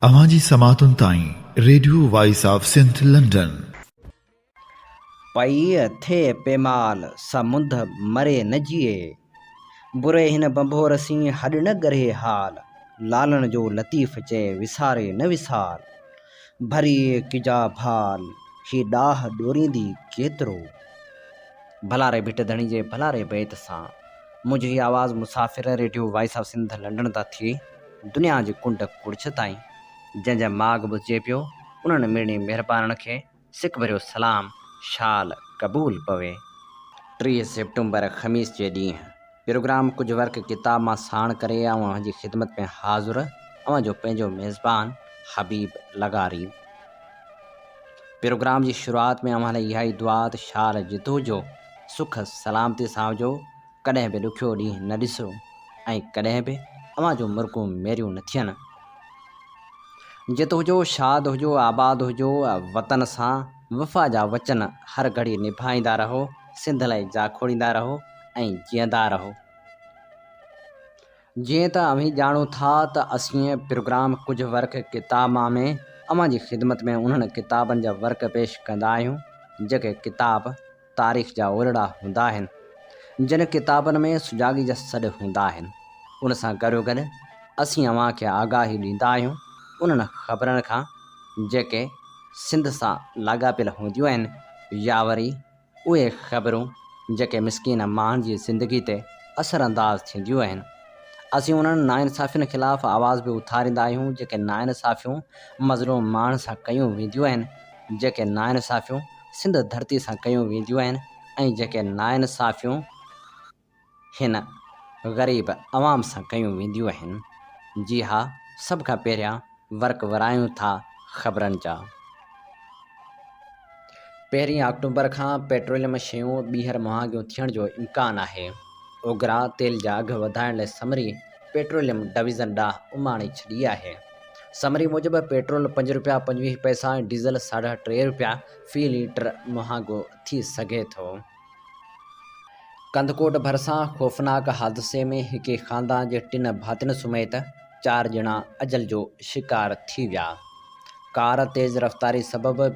अवाजी समातुन ताई radio voice of Sindh London. पई थे पेमाल समुंद मरे न जिए, बुरे हिन बंभोर सी हॾ न गरे हाल, लालण जो लतीफ़ चए विसारे न विसार, भरी किजा भाल ही ॾाह ॾोरींदी केतिरो। भला रे भिट धणी जे भला रे बैत सां मुंहिंजी आवाज़ मुसाफ़िर radio voice of Sindh London था थी दुनिया जे कुंड कुड़छ ताईं, जंहिंजा माॻ ॿुधिजे पियो उन्हनि मिड़नी महिरबाननि खे सिक भरियो सलाम शाल क़बूल पवे। 3 सितंबर ख़मीस जे ॾींहुं प्रोग्राम कुझु वर्क किताब मां साण करे अवां जी ख़िदमत में हाज़ुर अवां जो पंहिंजो मेज़बान हबीब लगारी। प्रोग्राम जी शुरूआत में अवां लाइ इहा ई दुआ त शाल जितो जो सुख सलामती सां हुजो, कॾहिं बि ॾुखियो ॾींहुं न ॾिसो ऐं कॾहिं बि अवां जो मुर्गूं मेरियूं न थियनि। जित हुजो शाद हुजो आबाद हुजो, वतन सां वफ़ा जा वचन हर घड़ी निभाईंदा रहो, सिंध लाइ जाखोड़ींदा रहो ऐं जीअंदा रहो। जीअं त अव्हीं ॼाणूं था त असीं प्रोग्राम कुझु वर्क किताब में अवां जी ख़िदमत में उन्हनि किताबनि जा वर्क पेश कंदा आहियूं जेके किताब तारीख़ जा ओलड़ा हूंदा आहिनि, जिन किताबनि में सुजाॻी जा सॾ हूंदा आहिनि। उन सां गॾोगॾु असीं अवां खे आगाही ॾींदा आहियूं उन्हनि ख़बरनि खां जेके सिंध सां लाॻापियल हूंदियूं आहिनि या वरी उहे ख़बरूं जेके मिसकीन माण्हुनि जी ज़िंदगी ते असरअंदाज़ थींदियूं आहिनि। असीं उन्हनि नाइंसाफ़ियुनि ख़िलाफ़ु आवाज़ बि उथारींदा आहियूं जेके नाइंसाफ़ियूं मज़लूम माण्हुनि सां कयूं वेंदियूं आहिनि, जेके नाइंसाफ़ियूं सिंध धरती सां कयूं वेंदियूं आहिनि ऐं जेके नाइंसाफ़ियूं हिन ग़रीब अवाम सां कयूं वेंदियूं आहिनि। जी हा, सभ खां पहिरियां वर्क वरायूं था ख़बरनि जा। 1 अक्टूबर खां पेट्रोलियम शयूं ॿीहर महांगियूं थियण जो इम्कान आहे। ओघरा तेल जा अघ वधाइण लाइ समरी पेट्रोलियम डिवीज़न ॾांहुं उमाणी छॾी आहे। समरी मूजिबि पेट्रोल ₹5.25 ऐं डीज़ल ₹3.5 फ़ी लीटर महांगो थी सघे थो। कंदकोट भरिसां ख़ौफ़नाक हादिसे में हिक ख़ानदान जे 3 भातियुनि समेत 4 ॼणा अजल जो शिकार थी विया। कार तेज़ रफ़्तारी सबबि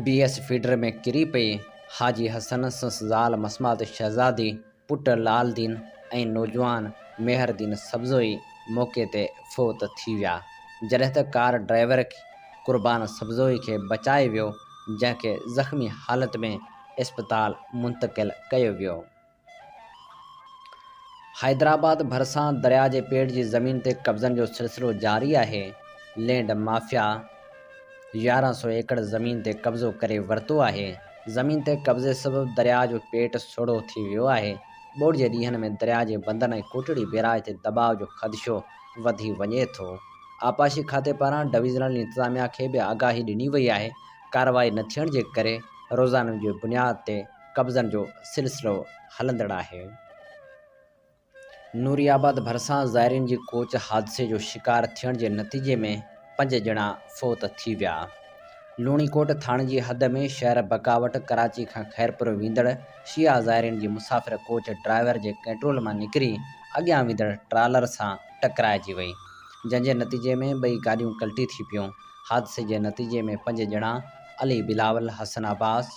BS फीडर में किरी पई। हाजी हसन संस ज़ाल मसमात शहज़ादी पुट लालदीन ऐं नौजवान मेहरदीन सब्ज़ोई मौक़े ते फ़ौत थी विया, जॾहिं त कार ड्राइवर कुर्बान सब्ज़ोई खे बचाए वियो, जंहिंखे ज़ख़्मी हालत में इस्पताल मुंतक़िल कयो वियो। हैदराबाद भरिसां दरिया जे पेट जी ज़मीन ते कब्ज़नि जो सिलसिलो जारी आहे। लैंड माफ़िया 1100 एकड़ ज़मीन ते कब्ज़ो करे वरितो आहे। ज़मीन ते कब्ज़े सबबि दरिया जो पेट सोढ़ो थी वियो आहे। ॿोड़ जे ॾींहंनि में दरिया जे बंदनि ऐं कोटड़ी बैराज ते दॿाउ जो ख़दशो वधी वञे थो। आपाशी खाते पारां डिवीज़नल इंतिज़ामिया खे बि आगाही ॾिनी वई आहे। कार्रवाई न थियण जे करे रोज़ाने जी बुनियाद ते कब्ज़नि जो सिलसिलो हलंदड़ आहे। नूरियाबाद भरिसां ज़ाइरीन जी कोच हादिसे जो शिकार थियण जे नतीजे में 5 ॼणा फ़ौत थी विया। लूणीकोट थाणे जी हद में शहर बकावट कराची खां ख़ैरपुर वेंदड़ शिया ज़ाइरीन जी मुसाफ़िर कोच ड्राइवर जे कंट्रोल मां निकिरी अॻियां वेंदड़ ट्रालर सां टकराइजी वई, जंहिंजे नतीजे में 2 गाॾियूं कल्टी थी पियूं। हादिसे जे नतीजे में 5 ॼणा अली बिलावल, हसन अब्बास,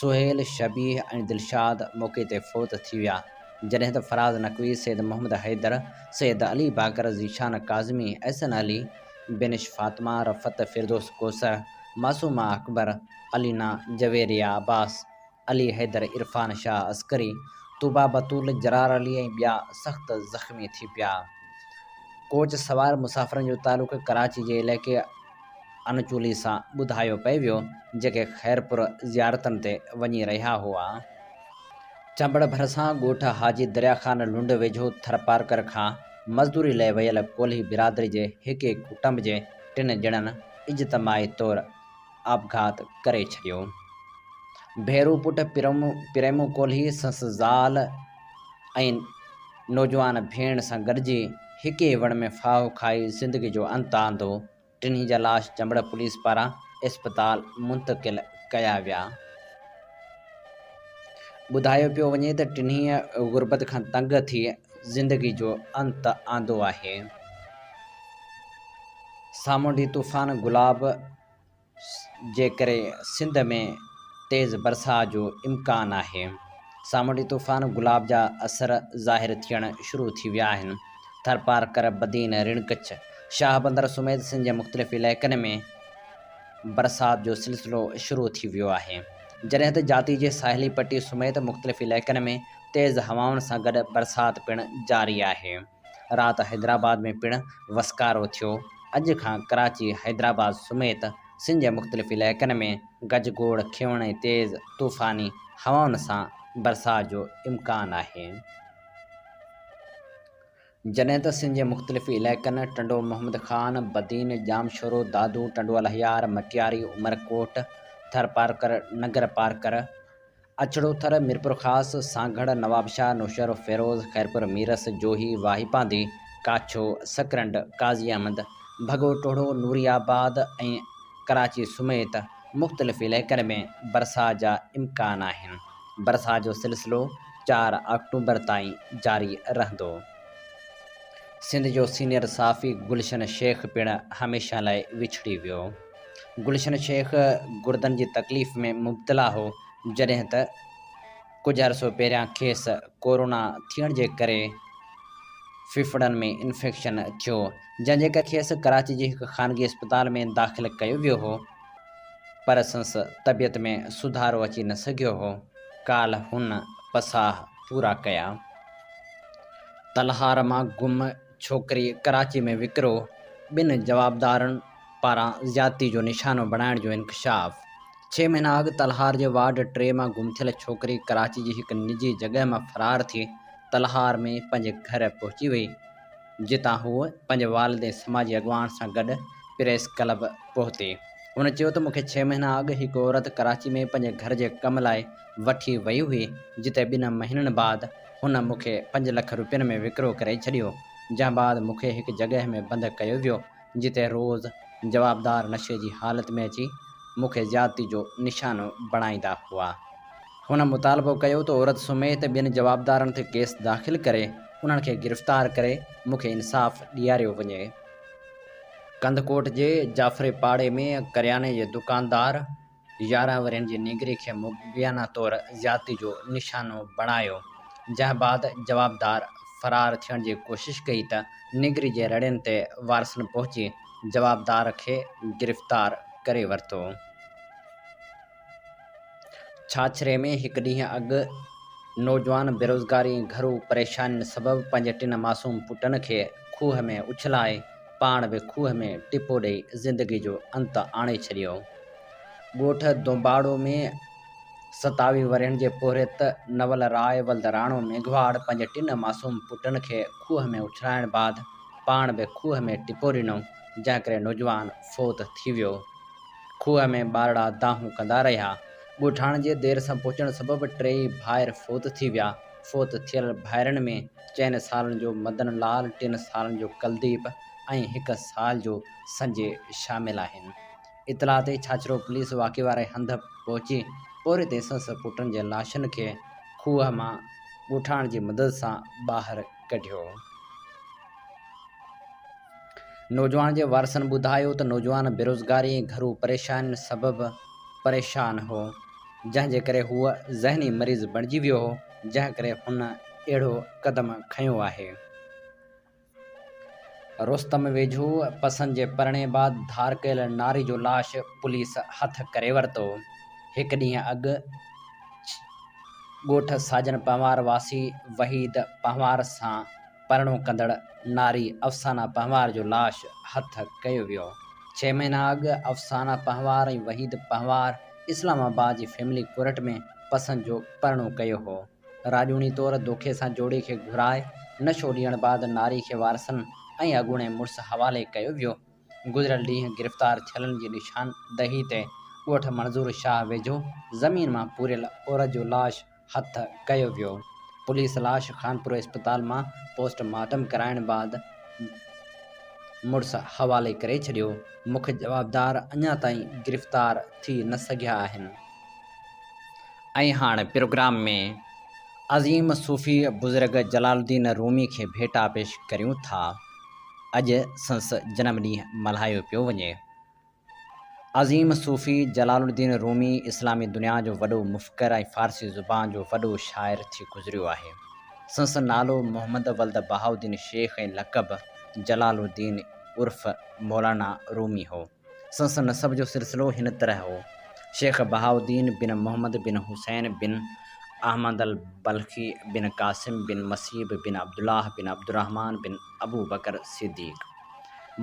सुहेल, शबीह ऐं दिलशाद मौक़े ते फ़ौत थी विया, जॾहिं त फराज़ नक़वी, सैयद मोहम्मद हैदर, सैयद अली बाकर, ज़ीशान काज़मी, एहसन अली, बेनिश फातिमा, रफ़त फिरदौस कौसर, मासूमा अकबर, अलीना जवेरिया अब्बास, अली हैदर, इरफान शाह अस्करी, तूबा बतूल, जरार अली ऐं ॿिया सख़्त ज़ख़्मी थी पिया। कोच सवार मुसाफ़िरनि जो तालुक़ कराची जे इलाइक़े अनचोली सां ॿुधायो पिए वियो, जेके ख़ैरपुर ज़ियारतनि ते वञी रहिया हुआ। चंबड़ भरिसां ॻोठ हाजी दरिया ख़ान लुंड वेझो थरपारकर खां मज़दूरी लाइ वियल कोल्ही बिरादरी जे हिक कुटुंब जे 3 ॼणनि इज्तमाही तौरु आपघात करे छॾियो। भेरू पुट पिरेमू कोल्ही संस ज़ाल ऐं नौजवान भेण सां गॾिजी हिके वण में फाहो खाई ज़िंदगी जो अंत आंदो। टिन्ही जा लाश चंबड़ पुलिस पारां इस्पताल मुंतक़िल कया विया। ॿुधायो पियो वञे त टिन्ही गुरबत खां तंग थी ज़िंदगी जो अंत आंदो आहे। सामूंडी तूफ़ान गुलाब जे करे सिंध में तेज़ बरसात जो इम्कान आहे। सामूंडी तूफ़ान गुलाब जा असर ज़ाहिर थियण शुरू थी विया आहिनि। थरपारकर, बदीन, ऋणकच्छ, शाहबंदर समेत सिंध जे मुख़्तलिफ़ इलाइक़नि में बरसात जो सिलसिलो शुरू थी वियो आहे, जॾहिं त जाती जे साहिली पट्टी समेत मुख़्तलिफ़ इलाइक़नि में तेज़ हवाउनि सां गॾु बरसात पिणु जारी आहे। राति हैदराबाद में पिणु वसकारो थियो। अॼु खां कराची, हैदराबाद समेत सिंध जे मुख़्तलिफ़ इलाइक़नि में गजगोड़, खिवण ऐं तेज़ तूफ़ानी हवाउनि सां बरसात जो इम्कान आहे। जॾहिं त सिंध जे मुख़्तलिफ़ इलाइक़नि टंडो मोहम्मद ख़ान, बदीन, जामशोरो, दादू, टंडोअल हयार, मटियारी, उमरकोट, थरपारकर, नगर पारकर, अचड़ोथर, मीरपुर ख़ास, सांगड़, नवाबशाह, नौशहरो, फ़िरोज़, ख़ैरपुर, मीरस, जोही, वाहिपांदी, काछो, सकरंड, काज़ी अहमद, भॻो टोड़ो, नूरियाबाद ऐं कराची समेत मुख़्तलिफ़ इलाइक़नि में बरसात जा इम्कान आहिनि। बरसात जो सिलसिलो 4 अक्टूबर ताईं जारी रहंदो। सिंध जो सीनियर सहाफ़ी गुलशन शेख पिणु हमेशह लाइ विछड़ी वियो। गुलशन शेख गुर्दनि जी तकलीफ़ में मुब्तला हो, जॾहिं त कुझु अरसो पहिरियां खेसि कोरोना थियण जे करे फिफड़नि में इन्फेक्शन थियो, जंहिंजे करे खेसि कराची जी हिकु ख़ानगी अस्पताल में दाख़िल कयो वियो हो, पर संसि तबियत में सुधारो अची न सघियो हो। काल्ह हुन पसाह पूरा कया। तलहार मां गुम छोकिरी कराची में विकिरो, 2 जवाबदारनि पारां ज़्यादती जो निशानो बणाइण जो इंकशाफ। 6 महीना अॻु तलहार जे वार्ड 3 मां गुम थियल छोकिरी कराची जी हिकु निजी जॻह मां फ़रार थी तलहार में पंहिंजे घर पहुची वई, जितां हूअ पंहिंजे वालिद समाजी अॻवान सां गॾु प्रेस क्लब पहुती। हुन चयो त मूंखे 6 महीना अॻु हिकु औरत कराची में पंहिंजे घर जे कम लाइ वठी वई हुई, जिते 2 महीननि बाद हुन मूंखे 5 लख रुपयनि में विकिरो करे छॾियो, जंहिं बाद मूंखे हिकु जॻह में बंदि कयो वियो, जिते रोज़ जवाबदार नशे जी हालत में अची मूंखे ज़्यादती जो निशानो बणाईंदा हुआ। हुन मुतालबो कयो त औरत समेत 2 जवाबदारनि ते केस दाख़िल करे उन्हनि खे गिरफ़्तार करे मूंखे इंसाफ़ ॾियारियो वञे। कंदकोट जे जाफ़रे पाड़े में करियाने जे दुकानदार 11 वरनि जी निगरी खे मुबैना तौरु ज़्यादती जो निशानो बणायो, जंहिं बाद जवाबदार फ़रार थियण जी कोशिश कई त निगरी जे रड़ियुनि ते वारसनि पहुची जवाबदार खे गिरफ़्तार करे वरितो। छाछरे में हिकु ॾींहुं अॻु नौजवान बेरोज़गारी ऐं घरू परेशानियुनि सबबि पंहिंजे 3 मासूम पुटनि खे खूह में उछलाए पाण बि खूह में टिपो ॾेई ज़िंदगी जो अंत आणे छॾियो। ॻोठ दोबाड़ो में 27 वरनि जे पोहरियत नवल राय वलदराणो मेघवाड़ पंहिंजे 3 मासूम पुटनि खे खूह में उछलाइण बाद पाण बि खूह में टिपो ॾिनो, जंहिं करे नौजवान फ़ौत थी वियो। खूह में ॿारड़ा दाहूं कंदा रहिया। ॻोठाणे जे देरि सां पहुचण सबबि 3 भाइर फ़ौत थी विया। फ़ौत थियल भाइरनि में 4 सालनि जो मदन लाल, 3 सालनि जो कुलदीप ऐं 1 साल जो संजय शामिल आहिनि। इतला ते छाछरो पुलिस वाक़े वारे हंधि पहुची पोरे ते संस पुटनि जे लाशनि खे खूह मां ॻोठाण जी मदद सां ॿाहिरि कढियो। नौजवान जे वारसनि ॿुधायो त नौजवान बेरोज़गारी ऐं घरू परेशानियुनि सबबि परेशान हो, जंहिंजे करे हूअ ज़हनी मरीज़ बणिजी वियो हो, जंहिं करे हुन अहिड़ो क़दम खंयो आहे। रोस्तम वेझो पसंद जे परणिए बाद धार कयल नारी जो लाश पुलिस हथ करे वरितो। हिकु ॾींहुं अॻु ॻोठ साजन पंवार वासी वहीद पंवार सां परणो कंदड़ नारी अफ़साना पंवार जो लाश हथ कयो वियो। 6 महीना अॻु अफ़साना पंवार ऐं वहीद पंवार इस्लामाबाद जी फैमिली कोर्ट में पसंद जो परणो कयो हो। राजूणी तौरु दोखे सां जोड़ी खे घुराए नशो ॾियण बाद नारी खे वारसनि ऐं अॻूणे मुड़ुस हवाले कयो वियो। गुज़िरियल ॾींहुं गिरफ़्तार थियलनि जी निशानदही ते ॻोठ मंज़ूर शाह वेझो ज़मीन मां पूरियल औरत जो लाश हथ कयो वियो। पुलिस लाश खानपुर अस्पताल मां पोस्टमार्टम कराइण बाद मुड़ुस हवाले करे छॾियो। मुख्य जवाबदार अञा ताईं गिरफ़्तार थी न सघिया आहिनि। ऐं हाणे प्रोग्राम में अज़ीम सूफ़ी बुज़ुर्ग जलालुद्दीन रूमी खे भेटा पेश करियूं था। अॼु संसद जनम ॾींहुं मल्हायो पियो वञे। अज़ीम सूफ़ी जलालुद्दीन रूमी इस्लामी दुनिया जो वॾो मुफ़कर ऐं फ़ारसी ज़ुबान जो वॾो शाइर थी गुज़रियो आहे। संसद नालो मोहम्मद वल्द बहाउद्दीन शेख ऐं लक़ब जलालुद्दीन उर्फ़ मौलाना रूमी हो। संसद नसब जो सिलसिलो हिन तरह हो: शेख बहाउद्दीन बिन मोहम्मद बिन हुसैन बिन अहमद अल बल्खी बिन कासिम बिन मसीब बिन अब्दुल्लाह बिन अब्दुर्रहमान बिन अबू बकर सिद्दीक़।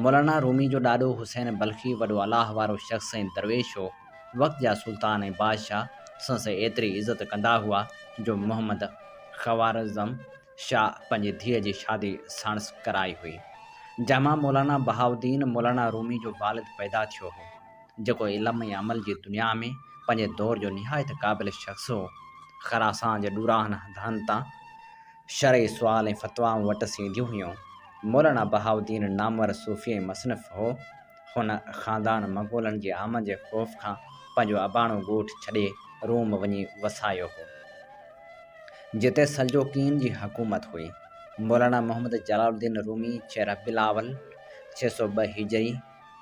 मौलाना रूमी जो ॾाॾो हुसैन बल्खी वॾो अलाह वारो शख़्स ऐं दरवेश हो। वक़्त जा सुल्तान ऐं बादशाह संस एतिरी इज़त कंदा हुआ जो मोहम्मद ख़वारज़म शाह पंहिंजी धीअ जी शादी साणस कराई हुई। जमा मौलाना बहाउद्दीन मौलाना रूमी जो वालिद पैदा थियो हो, जेको इल्म ऐं अमल जी दुनिया में पंहिंजे दौर जो निहायत क़ाबिल शख़्स हो। ख़रासान जे ॾुराहन हंधनि तां शरई सुवाल ऐं फ़तवाऊं वटि सींदियूं हुयूं। मौलाना बहाउद्दीन नामवर सूफ़ी ऐं मसनफ़ हो। हुन ख़ानदान मंगोलनि जे आमद जे ख़ौफ़ खां पंहिंजो अबाणो ॻोठु छॾे रोम वञी वसायो हो, जिते सल्जोकीन जी हुकूमत हुई। मौलाना मोहम्मद जलालुद्दीन रूमी 6 रबीउल अव्वल 602 हिजरी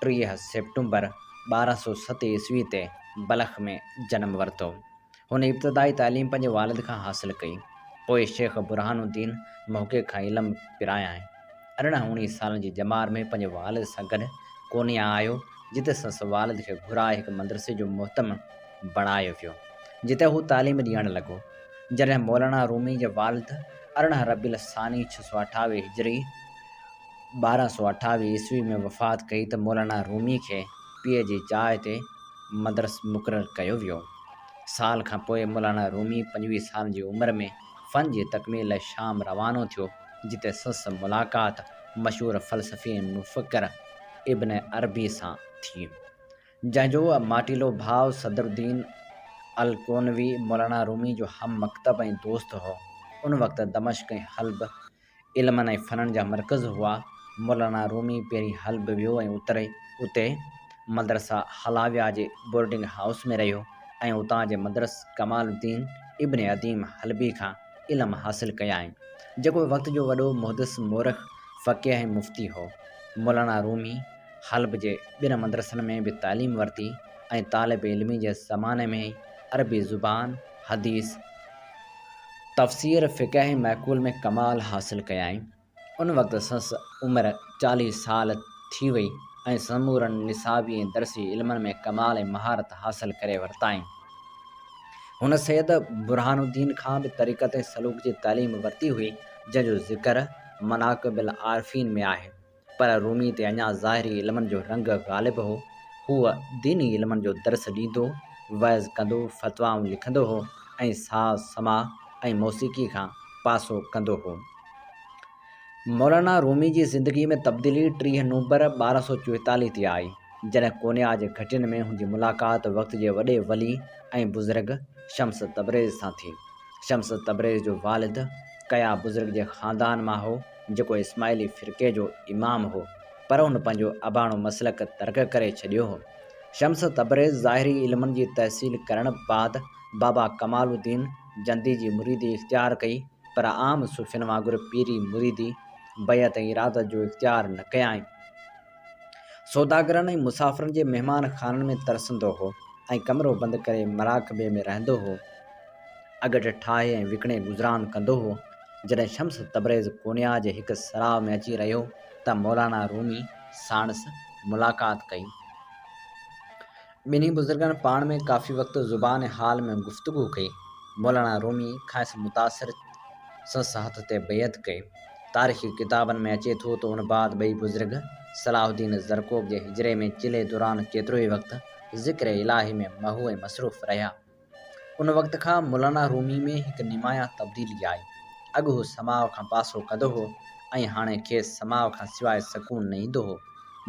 30 सेप्टेम्बर 1207 ईस्वी ते बलख में जनम वरितो। हुन इब्तिदाई तालीम पंहिंजे वालिद खां हासिल कई। पोइ शेख बुरहानुद्दीन मौके खां इल्मु पिरायां। 18-19 सालनि जी जमार में पंहिंजे वालिद सां गॾु कोनिया आयो, जिते संस वालिद खे घुराए हिकु मदरसे जो मोहतम बणायो वियो, जिते हू तालीम ॾियणु लॻो। जॾहिं मौलाना रूमी जे वालिद 18 रबीउल सानी 628 हिजरी 1228 ईस्वी में वफ़ात कई त मौलाना रूमी खे पीउ जी जाइ ते मदरस मुक़ररु कयो वियो। साल खां पोइ मौलाना रूमी 25 साल जी उमिरि में फ़न जी तकमील लाइ शाम रवानो थियो, जिते संस मुलाक़ात मशहूर फ़लसफ़ी ऐं मुफ़क्किर इब्न अरबी सां थी, जंहिंजो माटीलो भाउ सदरुद्दीन अल कोनवी मौलाना रूमी जो हम मकतब ऐं दोस्त हो। उन वक़्तु दमश्क ऐं हल्ब इल्मनि ऐं फ़ननि जा मर्कज़ हुआ। मौलाना रूमी पहिरीं हल्ब वियो ऐं उते मदरसा हलाविया जे बोर्डिंग हाउस में रहियो ऐं उतां जे मदरस कमालुद्दीन इब्न अदीम हल्बी खां इल्मु हासिल कयाईं, जेको वक़्त जो वॾो मुहदिस मोरख़ फ़क़ीह ऐं मुफ़्ती हो। मौलाना रूमी हल्ब जे ॿिनि मदरसनि में बि तालीम वरिती ऐं तालिब इल्मी जे ज़माने में ई अरबी ज़ुबान, हदीस, तफ़सीर, फ़िक़्ह ऐं मैक़ूल में कमाल हासिल कयाईं। उन वक़्तु संस उमिरि 40 साल थी वई ऐं समूरनि निसाबी ऐं दरसी इल्मनि में कमाल ऐं महारत हासिल करे वरिताईं। हुन सैयद बुरहानुद्दीन खां बि तरीक़त ऐं सलूक जी तालीम वरिती हुई, जंहिंजो ज़िक्र मनाक़िबुल आरिफ़ीन में आहे। पर रूमी ते अञा ज़ाहिरी इल्मनि जो रंग ग़ालिब हो। हूअ दीनी इल्मनि जो दर्स ॾींदो, वज़ कंदो, फ़तवाऊं लिखंदो हो ऐं साज़ समाह ऐं मौसीक़ी खां पासो कंदो हो। मौलाना रूमी जी ज़िंदगी में तब्दीली 30 नवंबर 1244 ते आई, जॾहिं कोनिया जे घटियुनि में हुनजी मुलाक़ात वक़्त जे वॾे वली ऐं बुज़ुर्ग शम्स तबरेज़ सां थी। शम्स तबरेज़ जो वालिद कया बुज़ुर्ग जे ख़ानदान मां हो, जेको इस्माइली फ़िरक़े जो इमाम हो, पर हुन पंहिंजो अबाणो मसलक तर्क करे छॾियो हो। शम्स तबरेज़ ज़ाहिरी इल्मनि जी तहसील करण बाद बाबा कमालुद्दीन जंदी जी मुरीदी इख़्तियार कई, पर आम सूफ़ियनि वांगुरु पीरी मुरीदी बैत ऐं इरादत जो इख़्तियार न कयाईं। सौदागरनि ऐं मुसाफ़िरनि जे महिमान खाननि में तरसंदो हो ऐं कमिरो बंदि करे मराक़बे में रहंदो हो। अॻिते ठाहे ऐं विकिणे गुज़रान कंदो हो। जॾहिं शम्स तबरेज़ कोनिया जे हिकु सराउ में अची रहियो त मौलाना रूमी साणस मुलाक़ात कई। ॿिन्ही बुज़ुर्गनि पाण में काफ़ी वक़्तु ज़ुबान हाल में गुफ़्तगू कई। मौलाना रूमी खांसि मुतासिर संस हथ ते बैत कई। तारीख़ी किताबनि में अचे थो त उन बाद ॿई बुज़ुर्ग सलाहुद्दीन ज़रकोब जे हिजरे में चिले दौरान केतिरो ई वक़्तु ज़िक्र इलाही में महू ऐं मसरूफ़ रहिया। उन वक़्त खां मौलाना रूमी में हिकु निमाया तब्दीली आई। अॻु हू समाव खां पासो कंदो हो ऐं हाणे खेसि समाव खां सवाइ सकून न ईंदो हो।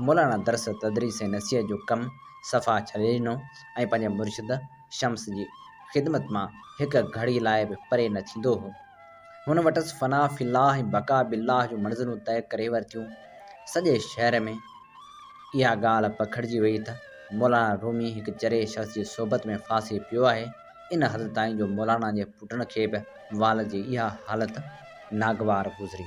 मौलाना दर्स तदरीस ऐं नसीहत जो कमु सफ़ा छॾे ॾिनो ऐं पंहिंजे मुर्शिद शम्स जी ख़िदमत मां हिकु घड़ी लाइ बि परे न थींदो हो। हुन वटसि फ़ना फ़िल्लाह ऐं बका बिल्लाह जो मंज़िलूं तइ करे वरितियूं। सॼे शहर में इहा ॻाल्हि पखिड़िजी वई त मौलाना रूमी हिकु चरे शख़्स जी सोबत में फासी पियो आहे, इन हद ताईं जो मौलाना जे पुटनि खे बि वालिद जी इहा हालत नागवार गुज़री।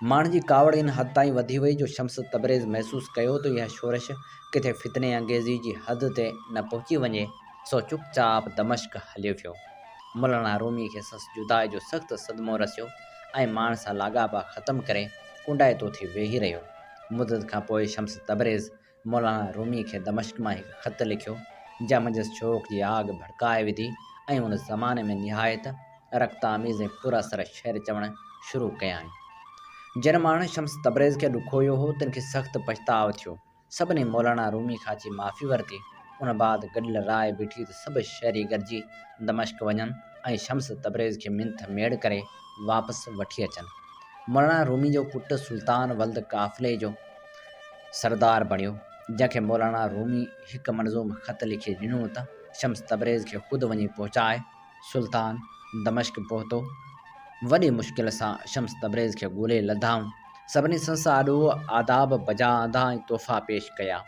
माण्हुनि जी कावड़ इन हद ताईं वधी वई जो शम्स तबरेज़ महसूसु कयो त इहा शोरश किथे फितने अंगेज़ी जी हद ते न पहुची वञे, सो चुपचाप दमश्क हलियो वियो। मौलाना रूमी खे संदसि जुदाई जो सख़्तु सदमो रसियो ऐं माण्हुनि सां लाॻापा ख़तमु करे कुंडाइतो थी वेही रहियो। मुदत खां पोइ शम्स तबरेज़ मौलाना रूमी खे दमश्क मां हिकु ख़त लिखियो, जंहिं मंझि शौक़ जी आग भड़काए विधी ऐं उन ज़माने में निहायत रक़्तामीज़ ऐं पुरअसर शेर चवणु शुरू कयाईं। जिन माण्हुनि शम्स तबरेज़ खे ॾुखोयो हो तिन खे सख़्तु पछताव थियो। सभिनी मौलाना रूमी खां अची माफ़ी वरिती। उन बाद गॾियल राय बीठी त सभु शहरी गॾिजी दमश्क वञनि ऐं शम्स तबरेज़ खे मिंथ मेड़ करे वापसि वठी अचनि। मौलाना रूमी जो पुटु सुल्तान वल्द काफ़िले जो सरदार बणियो, जंहिंखे मौलाना रूमी हिकु मंज़ूम ख़त लिखी ॾिनो त शम्स तबरेज़ खे ख़ुदि वञी पहुचाए। सुल्तान दमश्क पहुतो। वॾी मुश्किल सां शम्स तबरेज़ खे ॻोल्हे लधाऊं। सभिनी संस आॾो आदाब बजा आंदा ऐं तोहफ़ा पेश कया।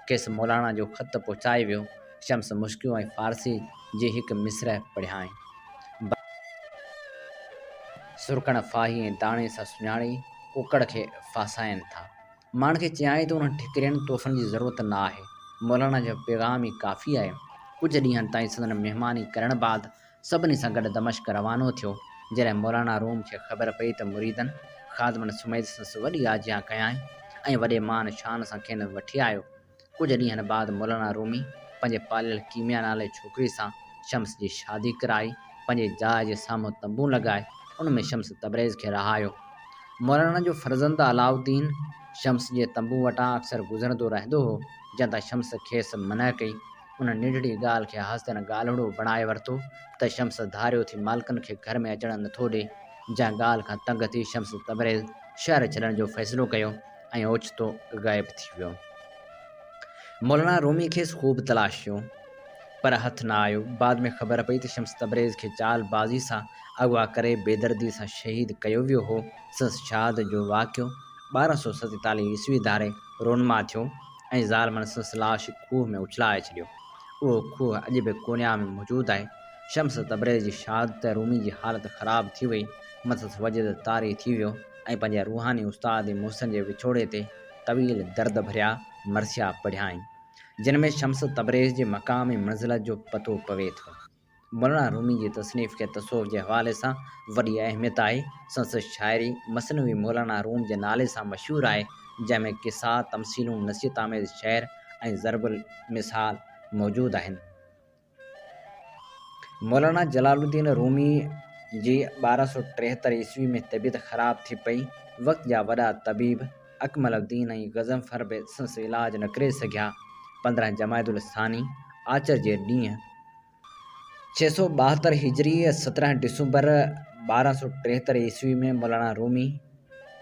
खेसि मौलाना जो ख़त पहुचाए वियो। शम्स मुश्किल ऐं फ़ारसी जी हिकु मिसर पढ़ियाईं। सुरकण फाही ऐं दाणे सां सुञाणी कुकड़ खे फासाइनि था। माण्हुनि खे चयाईं त उन्हनि ठिकरियुनि तोहफ़नि जी ज़रूरत न आहे। मौलाना जो पैगाम ई काफ़ी आहे। कुझु ॾींहंनि ताईं संदन महिमानी करण बाद सभिनी सां गॾु दमश्क रवानो थियो। जॾहिं मौलाना रूम खे ख़बर पई त मुरीदनि ख़ादमनि सुमैद संस वॾी आजियां कयाईं ऐं वॾे मान शान सां खेनि वठी आयो। कुझु ॾींहंनि बाद मौलाना रूमी पंहिंजे पालियल कीमिया नाले छोकिरी सां शम्स जी शादी कराई। पंहिंजे जाइ जे साम्हूं तंबू लॻाए उन में शम्स तबरेज़ खे रहायो। मौलाना जो फ़र्ज़ंद अलाउद्दीन शम्स जे तंबू वटां अक्सर गुज़रंदो रहंदो हो। जंहिं तां शम्स खेसि मना कई। उन निंढड़ी ॻाल्हि खे हसदन ॻाल्हिड़ो बणाए वरितो त शम्स धारियो थी मालिकनि खे घर में अचणु नथो ॾिए। जंहिं ॻाल्हि खां तंग थी शम्स तबरेज़ शहर छॾण जो फ़ैसिलो कयो ऐं ओचितो ग़ाइब थी वियो। मौलाना रूमी खेसि ख़ूब तलाशियो पर हथ न आयो। बाद में ख़बर पई त शम्स तबरेज़ खे चालबाज़ी सां अगवा करे बेदर्दी सां शहीद कयो वियो हो। संस शहादत जो वाक़ियो 1247 ईस्वी धारे रोनमा थियो ऐं ज़ालमनि संस लाश खूह में उछलाए छॾियो। उहो खूह अॼु बि कोन्या में मौजूदु आहे। शम्स तबरेज़ जी शहादत रूमी जी हालत ख़राब थी वई। मथसि वजद तारी थी वियो ऐं पंहिंजे रूहानी उस्ताद मोहसिन जे विछोड़े ते तवील दर्द भरिया मरसिया पढ़ियाईं, जिन में शम्स तबरेज़ जे मक़ामी मंज़िलत जो पतो पवे थो। मौलाना रूमी जी तसनीफ़ खे तसव्वुफ़ जे हवाले सां वॾी अहमियत आहे। संस शाइरी मसनवी मौलाना रूम जे नाले सां मशहूरु आहे, जंहिं में क़िसा, तमसीलूं, नसीहत आमेज़ शेर ऐं ज़रबुल मिसाल मौजूदु आहिनि। मौलाना जलालुद्दीन रूमी जी 1273 ईस्वी में तबियत ख़राब थी पई। वक़्त जा वॾा तबीब अकमलुद्दीन ऐं गज़नफ़र बि संस इलाज न करे सघिया। 15 जमादुल सानी आचर जे ॾींहुं 672 हिजरी 17 डिसंबर 1273 ईस्वी में मौलाना रूमी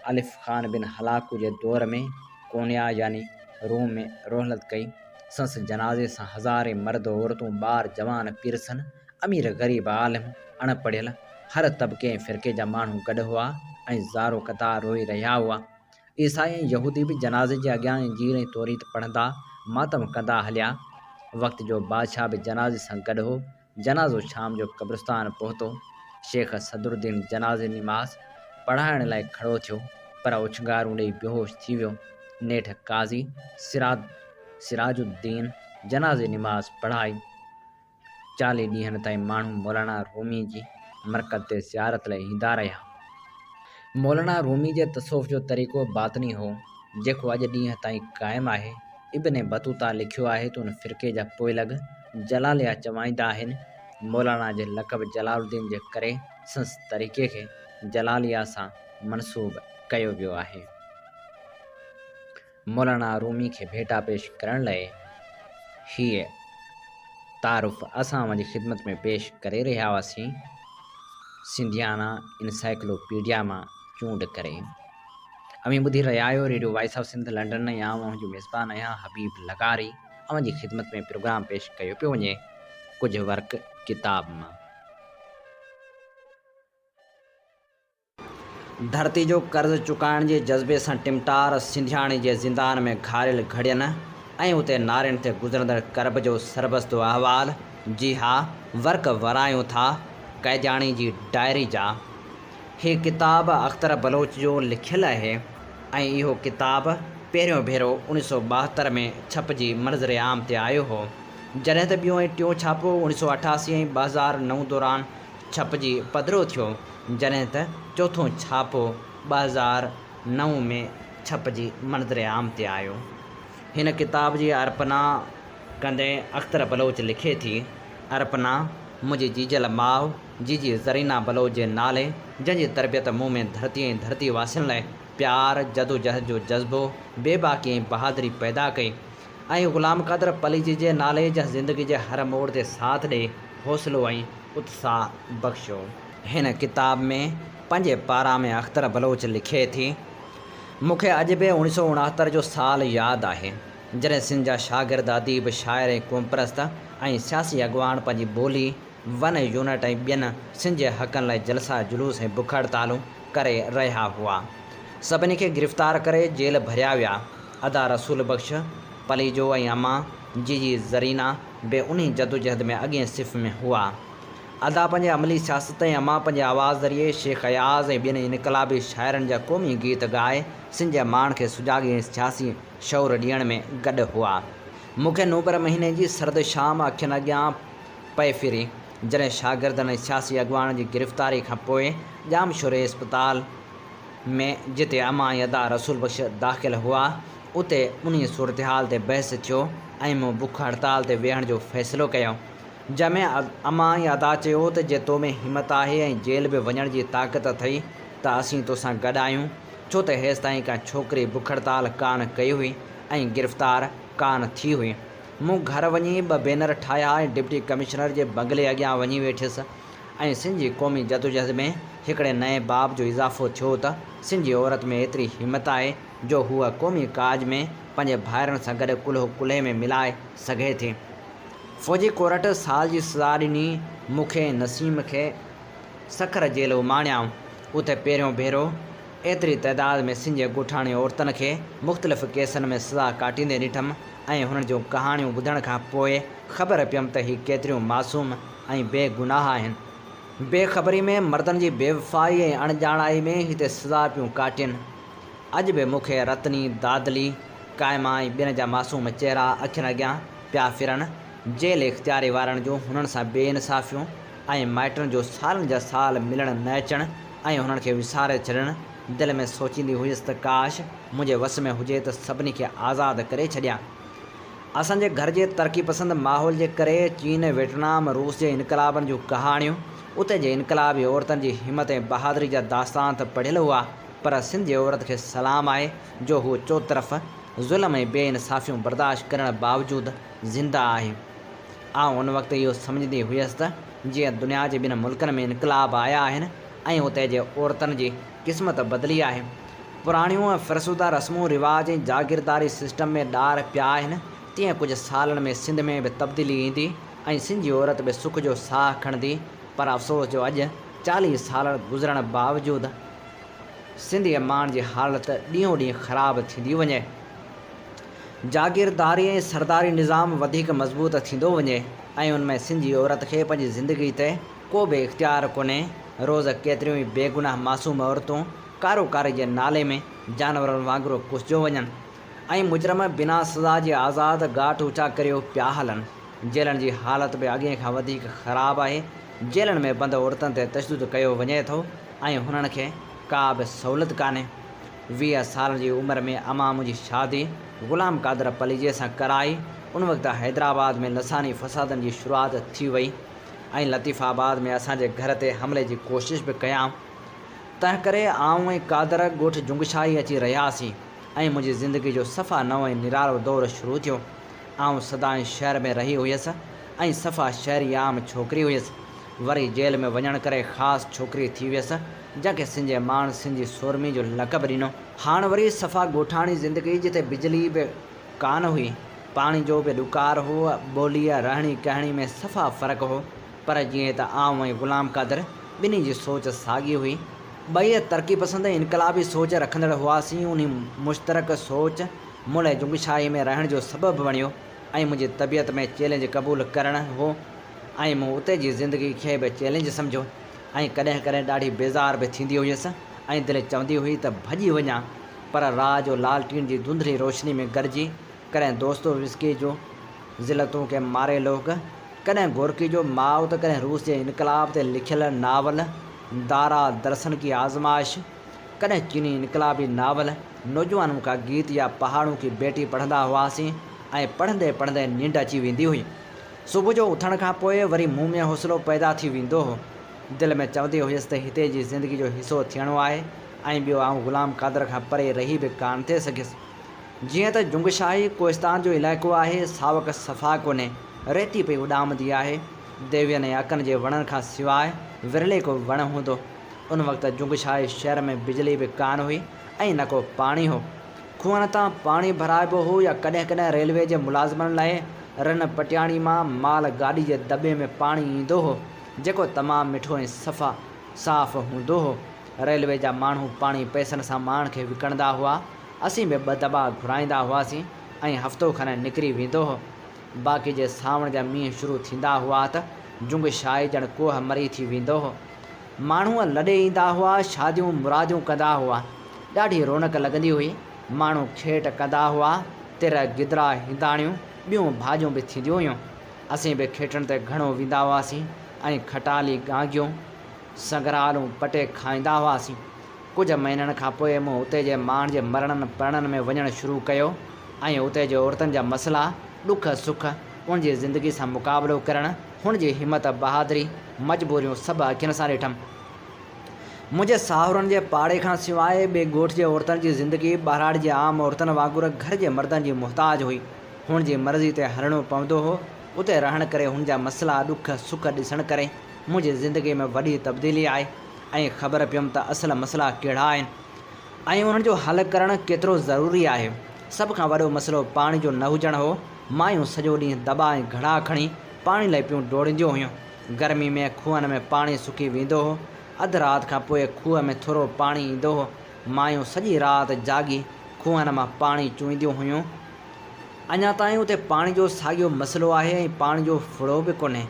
आलिफ ख़ान बिन हलाकू जे दौर में कोन्या यानी रोम में रोहलत कई। संस जनाज़े सां हज़ारे मर्द औरतूं ॿार जवान पीरसन अमीर ग़रीब आलिम अणपढ़ियल हर तबिके ऐं फ़िरके जा माण्हू गॾु हुआ ऐं ज़ारो क़तार रोई रहिया हुआ। ईसाई ऐं यहूदी बि जनाज़े जे अॻियां इंजील ऐं तौरीत पढ़ंदा मातम कंदा हलिया। वक़्त जो बादशाह बि जनाज़े सां गॾु हो। जनाज़ो शाम जो क़ब्रिस्तान पहुतो। शेख सदरुद्दीन जनाज़े निमाज़ पढ़ाइण लाइ खड़ो थियो पर उछंगारूं ॾेई बेहोश थी वियो। नेठ काज़ी सिराजुद्दीन जनाज़े निमाज़ पढ़ाई। 40 ॾींहंनि ताईं माण्हू मौलाना रूमी जी मरकज़ ते ज़ियारत लाइ ईंदा रहिया। मौलाना रूमी जे तसव्वुफ़ जो तरीक़ो बातिनी हो, जेको अॼु ॾींहं ताईं क़ाइमु आहे। इब्न बतूता लिखियो आहे त उन फ़िरके जा पोइलॻ जलालिया चवाईंदा आहिनि। मौलाना जे लक़ब जलालुद्दीन जे करे संस तरीक़े खे जलालिया सां मनसूब कयो वियो आहे। मौलाना रूमी खे भेटा पेश करण लाइ हीअ तारुफ़ असां जी ख़िदमत में पेश करे रहिया हुआसीं सिंधियाना इनसाइक्लोपीडिया मां चूंड करे। अमी ॿुधी रहिया आहियो radio voice of Sindh London या जो मेज़बान आहियां हबीब लगारी। अवां जी ख़िदमत में प्रोग्राम पेश कयो पियो वञे कुझु वर्क किताब मां। धरती जो कर्ज़ चुकाइण जे जज़्बे सां टिमटार सिंधियाणे जे ज़िंदान में घारियल घड़ियनि ऐं उते नारियुनि ते गुज़रंदड़ करब जो सरबस्तो अहवाल। जी हा, वर्क वरायूं था कैजाणी जी डायरी जा। ही किताब अख्तर बलोच जो लिखियलु आहे ऐं इहो किताबु पहिरियों भेरो 1972 में छपिजी मंज़र आम ते आयो हो, जॾहिं त ॿियों ऐं टियों छापो 1988 ऐं 2009 दौरान छपिजी पधिरो थियो, जॾहिं त चोथों छापो 2009 में छपिजी मंज़र आम ते आयो। हिन किताब जी अर्पना कंदे अख्तर बलोच लिखे थी, अर्पना मुंहिंजी जीजल माउ जीजी ज़रीना बलोच जे नाले, जंहिंजी तरबियत मूं में धरती ऐं धरती वासियुनि लाइ प्यार, जदोजहद जो जज़्बो, बेबाकी ऐं बहादुरी पैदा कई, ऐं ग़ुलाम क़ादिर पलीजी जे नाले जंहिं ज़िंदगी जे हर मोड़ ते साथ ॾे, हौसलो ऐं उत्साह बख़्शियो। हिन किताब में 5 पारा में अख्तर बलोच लिखे थी, मूंखे अॼु बि 1969 जो साल यादि आहे, जॾहिं सिंध जा शागिर्द, अदीब, शाइर ऐं क़ौमप्रस्त ऐं सियासी अॻवान पंहिंजी ॿोली, वन यूनिट ऐं ॿियनि सिंध जे हक़नि लाइ जलसा, जुलूस ऐं बुख हड़तालूं करे रहिया हुआ। सभिनी खे गिरफ़्तार करे जेल भरिया विया। अदा रसूल बख़्श, पलीजो ऐं अम्मा जीजी ज़रीना बि उन्ही जदोजहद में अॻिएं सिफ़ में हुआ। अदा पंहिंजे अमली सियासत ऐं अम्मा पंहिंजे आवाज़ ज़रिए शेख अयाज़ ऐं ॿियनि इनक़लाबी शाइरनि जा क़ौमी गीत ॻाए सिंध जे माण्हुनि खे सुजाॻी ऐं सियासी शौर ॾियण में गॾु हुआ। मूंखे नवंबर महीने जी सर्द शाम अखियुनि अॻियां पए फिरी, जॾहिं शागिर्दनि ऐं सियासी अॻवान जी गिरफ़्तारी खां पोइ जामशोरे इस्पताल में जिते अम्मा ऐं अदा रसूल बख़्श दाख़िल हुआ, उते उन सूरत हाल ते बहस थियो ऐं मूं बुख हड़ताल ते वेहण जो फ़ैसिलो कयो, जंहिंमें अम्मा ऐं अदा चयो त जे तो में हिमत आहे ऐं जेल बि वञण जी ताक़त अथई त असीं तोसां गॾु आहियूं, छो त हेसि ताईं का छोकिरी बुख हड़ताल कान कई हुई ऐं गिरफ़्तार कान थी हुई। मूं घर वञी 2 बैनर ठाहिया ऐं डिप्टी कमिश्नर जे बंगले अॻियां वञी वेठियुसि ऐं सिंध जी क़ौमी जदोजहद में हिकिड़े नए बाब जो इज़ाफ़ो थियो त सिंध जी औरत में एतिरी हिमत आहे जो हूअ क़ौमी काज में पंहिंजे भाइरनि सां गॾु कुल्हो कुल्हे में मिलाए सघे थी। फ़ौजी कोर्ट साल जी सज़ा ॾिनी मूंखे ऐं नसीम खे सखर जेल उमाणियाऊं। उते पहिरियों भेरो एतिरी तइदाद में सिंध जे ॻोठाणी औरतुनि खे मुख़्तलिफ़ केसनि में सज़ा काटींदे ॾिठमि ऐं हुननि जूं कहाणियूं ॿुधण खां पोइ ख़बर पियमि त ही केतिरियूं मासूम ऐं बेगुनाह आहिनि। बेख़बरी में मर्दनि जी बेवफ़ाई ऐं अणॼाणाई में हिते सज़ा पियूं काटिनि। अॼु बि मूंखे रतनी, दादली, काइमा ऐं ॿियनि जा मासूम चहिरा अखियुनि अॻियां पिया फिरनि। जेल इख़्तियारी वारनि जूं हुननि सां बेइंसाफ़ियूं ऐं माइटनि जो सालनि जा साल मिलणु न अचणु ऐं हुननि खे विसारे छॾणु, दिलि में सोचींदी हुयसि त काश मुंहिंजे वस में हुजे त सभिनी खे आज़ादु करे छॾियां। असांजे घर जे तरक़ी पसंदि माहौल जे करे चीन, वियतनाम, रूस जे इनक़लाबनि जूं कहाणियूं, उते जे इनक़लाबी औरतुनि जी हिमत ऐं बहादुरी जा दास्तान त पढ़ियलु हुआ, पर सिंध जी औरत खे सलाम आहे जो हू चोतरफ़ ज़ुल्म ऐं बेइंसाफ़ियूं बर्दाश्त करण बावजूदु ज़िंदा आहे। आउं उन वक़्तु इहो सम्झंदी हुयसि त जीअं दुनिया जे ॿिनि मुल्कनि में इनक़लाब आया आहिनि ऐं उते जे औरतुनि जी क़िस्मत बदिली आहे, पुराणियूं ऐं फ़रसूदा रस्मूं रिवाज ऐं जागीरदारी सिस्टम में ॾार पिया आहिनि, तीअं कुझु सालनि में सिंध में बि तब्दीली ईंदी ऐं सिंध जी औरत बि सुख जो साह खणंदी। पर अफ़सोस जो अॼु 40 साल गुज़रण बावजूदु सिंधी माण्हुनि जी हालति ॾींहों ॾींहुं ख़राबु थींदी वञे, जागीरदारी ऐं सरदारी निज़ाम वधीक मज़बूत थींदो वञे ऐं उनमें सिंधी औरत खे पंहिंजी ज़िंदगी ते को बि इख़्तियार कोन्हे। रोज़ केतिरियूं ई बेगुनाह मासूम औरतूं कारोकारी जे नाले में जानवरनि वांगुरु कुसिजो वञनि ऐं मुजरम बिना सज़ा जे आज़ादु घाट ऊचा करियो पिया हलनि। जेलनि जी हालति बि अॻे खां वधीक ख़राबु आहे। जेलनि में बंदि औरतुनि ते तशदुद कयो वञे थो ऐं हुननि खे का बि सहूलियत कान्हे। 20 साल जी उमिरि में अम्मा मुंहिंजी शादी ग़ुलाम क़ादिर पलीजीअ सां कराई। उन वक़्तु हैदराबाद में लसानी फ़सादनि जी शुरूआति थी वई ऐं लतीफ़ाबाद में असांजे घर ते हमले जी कोशिशि बि कयां। तंहिं करे आउं ऐं क़ादिर ॻोठु जुंगशाई अची रहियासीं ऐं मुंहिंजी ज़िंदगी जो सफ़ा नओं ऐं निरालो दौरु शुरू थियो। आउं सदाईं शहर में रही हुयसि ऐं सफ़ा शहरी आम छोकिरी हुयसि। वरी जेल में वञण करे ख़ासि छोकिरी थी वियसि जंहिंखे सिंध जे माण्हू सिंधी सोरमी जो लक़ब ॾिनो। हाणे वरी सफ़ा ॻोठाणी ज़िंदगी जिते बिजली बि कान हुई, पाणी जो बि ॾुकार हो, ॿोलीअ रहणी कहणी में सफ़ा फ़र्क़ु हो। पर जीअं त आउं ऐं ग़ुलाम क़ादिर ॿिन्ही जी सोच साॻी हुई, ॿई तरक़ी पसंदि इनक़लाबी सोच रखंदड़ हुआसीं। उन मुश्तरक सोच मुल्ह जुंगशाही में रहण जो सबबु बणियो ऐं मुंहिंजी तबियत में चैलेंज क़बूलु करणु हो ऐं मूं उते जी ज़िंदगी खे बि चैलेंज सम्झो। ऐं कॾहिं कॾहिं ॾाढी बेज़ार बि थींदी हुयसि ऐं दिलि चवंदी हुई त भॼी वञा, पर राह जो लालटीन जी धुंधली रोशनी में गॾिजी कॾहिं दोस्तोविस्की जो ज़िलतों के मारे लोग, कॾहिं गोरकी जो माउ त कॾहिं रूस जे इनकलाब ते लिखियल नावल दारा दर्शन की आज़माइश, कॾहिं चीनी इनकलाबी नावल नौजवानों का गीत या पहाड़ों की बेटी पढ़ंदा हुआसीं ऐं पढ़ंदे पढ़ंदे निंड अची वेंदी हुई। सुबुह जो उथण खां पोइ वरी मुंहुं में हौसलो पैदा थी वेंदो हो। दिलि में चवंदी हुयसि त हिते जी ज़िंदगी जो हिसो थियणो आहे ऐं ॿियो आउं ग़ुलाम क़ादर खां परे रही बि कान थी सघियसि। जीअं त जुंगशाही कोहिस्तान जो इलाइक़ो आहे, सावक सफ़ा कोन्हे, रेती पई उॾामंदी आहे। देवियनि ऐं अकनि जे वणनि खां सवाइ विरले को वण हूंदो। उन वक़्तु जुंगशाही शहर में बिजली बि कान हुई ऐं न को पाणी हो। खूहनि तां पाणी भराइबो हो या कॾहिं कॾहिं रेलवे जे मुलाज़िमनि लाइ रन पटियाणी मां माल गाॾी जे दॿे में पाणी ईंदो हो, जेको तमामु मिठो ऐं साफ़ हूंदो हो। रेलवे जा माण्हू पाणी पैसनि सां माण्हुनि खे विकिणंदा हुआ। असीं बि 2 दॿा घुराईंदा हुआसीं ऐं हफ़्तो खनि निकिरी वेंदो हो। बाक़ी जे सावण जा मींहं शुरू थींदा हुआ त जुंगशाही ॼण कोह मरी थी वेंदो हो। माण्हू लॾे ईंदा हुआ, शादियूं मुरादियूं कंदा हुआ, ॾाढी रौनक लॻंदी हुई। माण्हू खेट कंदा हुआ, तिर गिदरा हिंदाणियूं ॿियूं भाॼियूं बि थींदियूं हुयूं। असीं बि खेटनि ते घणो वेंदा हुआसीं ऐं खटाली गांगियूं संगरालूं पटे खाईंदा हुआसीं। कुझु महीननि खां पोइ मूं उते जे माण्हुनि जे मरणनि परणनि में वञणु शुरू कयो ऐं उते जे औरतुनि जा मसइला, ॾुख सुख, उन जी ज़िंदगी सां मुक़ाबिलो करणु, हुन जी हिमत बहादुरी, मजबूरियूं सभु अखियुनि सां ॾिठमि। मुंहिंजे साहुरनि जे पाड़े खां सवाइ ॿिए ॻोठ जे औरतुनि जी ज़िंदगी ॿाराड़ी जे आम औरतुनि वांगुरु घर जे मर्दनि जी मुहताज हुई। हुन जी मर्ज़ी ते हलणो पवंदो हो। उते रहण करे हुन जा मसइला ॾुख सुख ॾिसण करे मुंहिंजी ज़िंदगी में वॾी तब्दीली आई ऐं ख़बर पियमि त असल मसइला कहिड़ा आहिनि ऐं उन्हनि जो हल करणु केतिरो ज़रूरी आहे। सभ खां वॾो मसइलो पाणी जो न हुजणु हो। मायूं सॼो ॾींहुं दॿा ऐं घड़ा खणी पाणी लाइ पियूं डोड़ींदियूं हुयूं। गर्मी में खूहनि में पाणी सुकी वेंदो हो। अधु राति खां पोइ खूह में थोरो पाणी ईंदो हो। मायूं सॼी राति जागी खूहनि मां पाणी चूईंदियूं हुयूं। अञा ताईं उते पाणी जो साॻियो मसइलो आहे ऐं पाणी जो फुड़ो बि कोन्हे।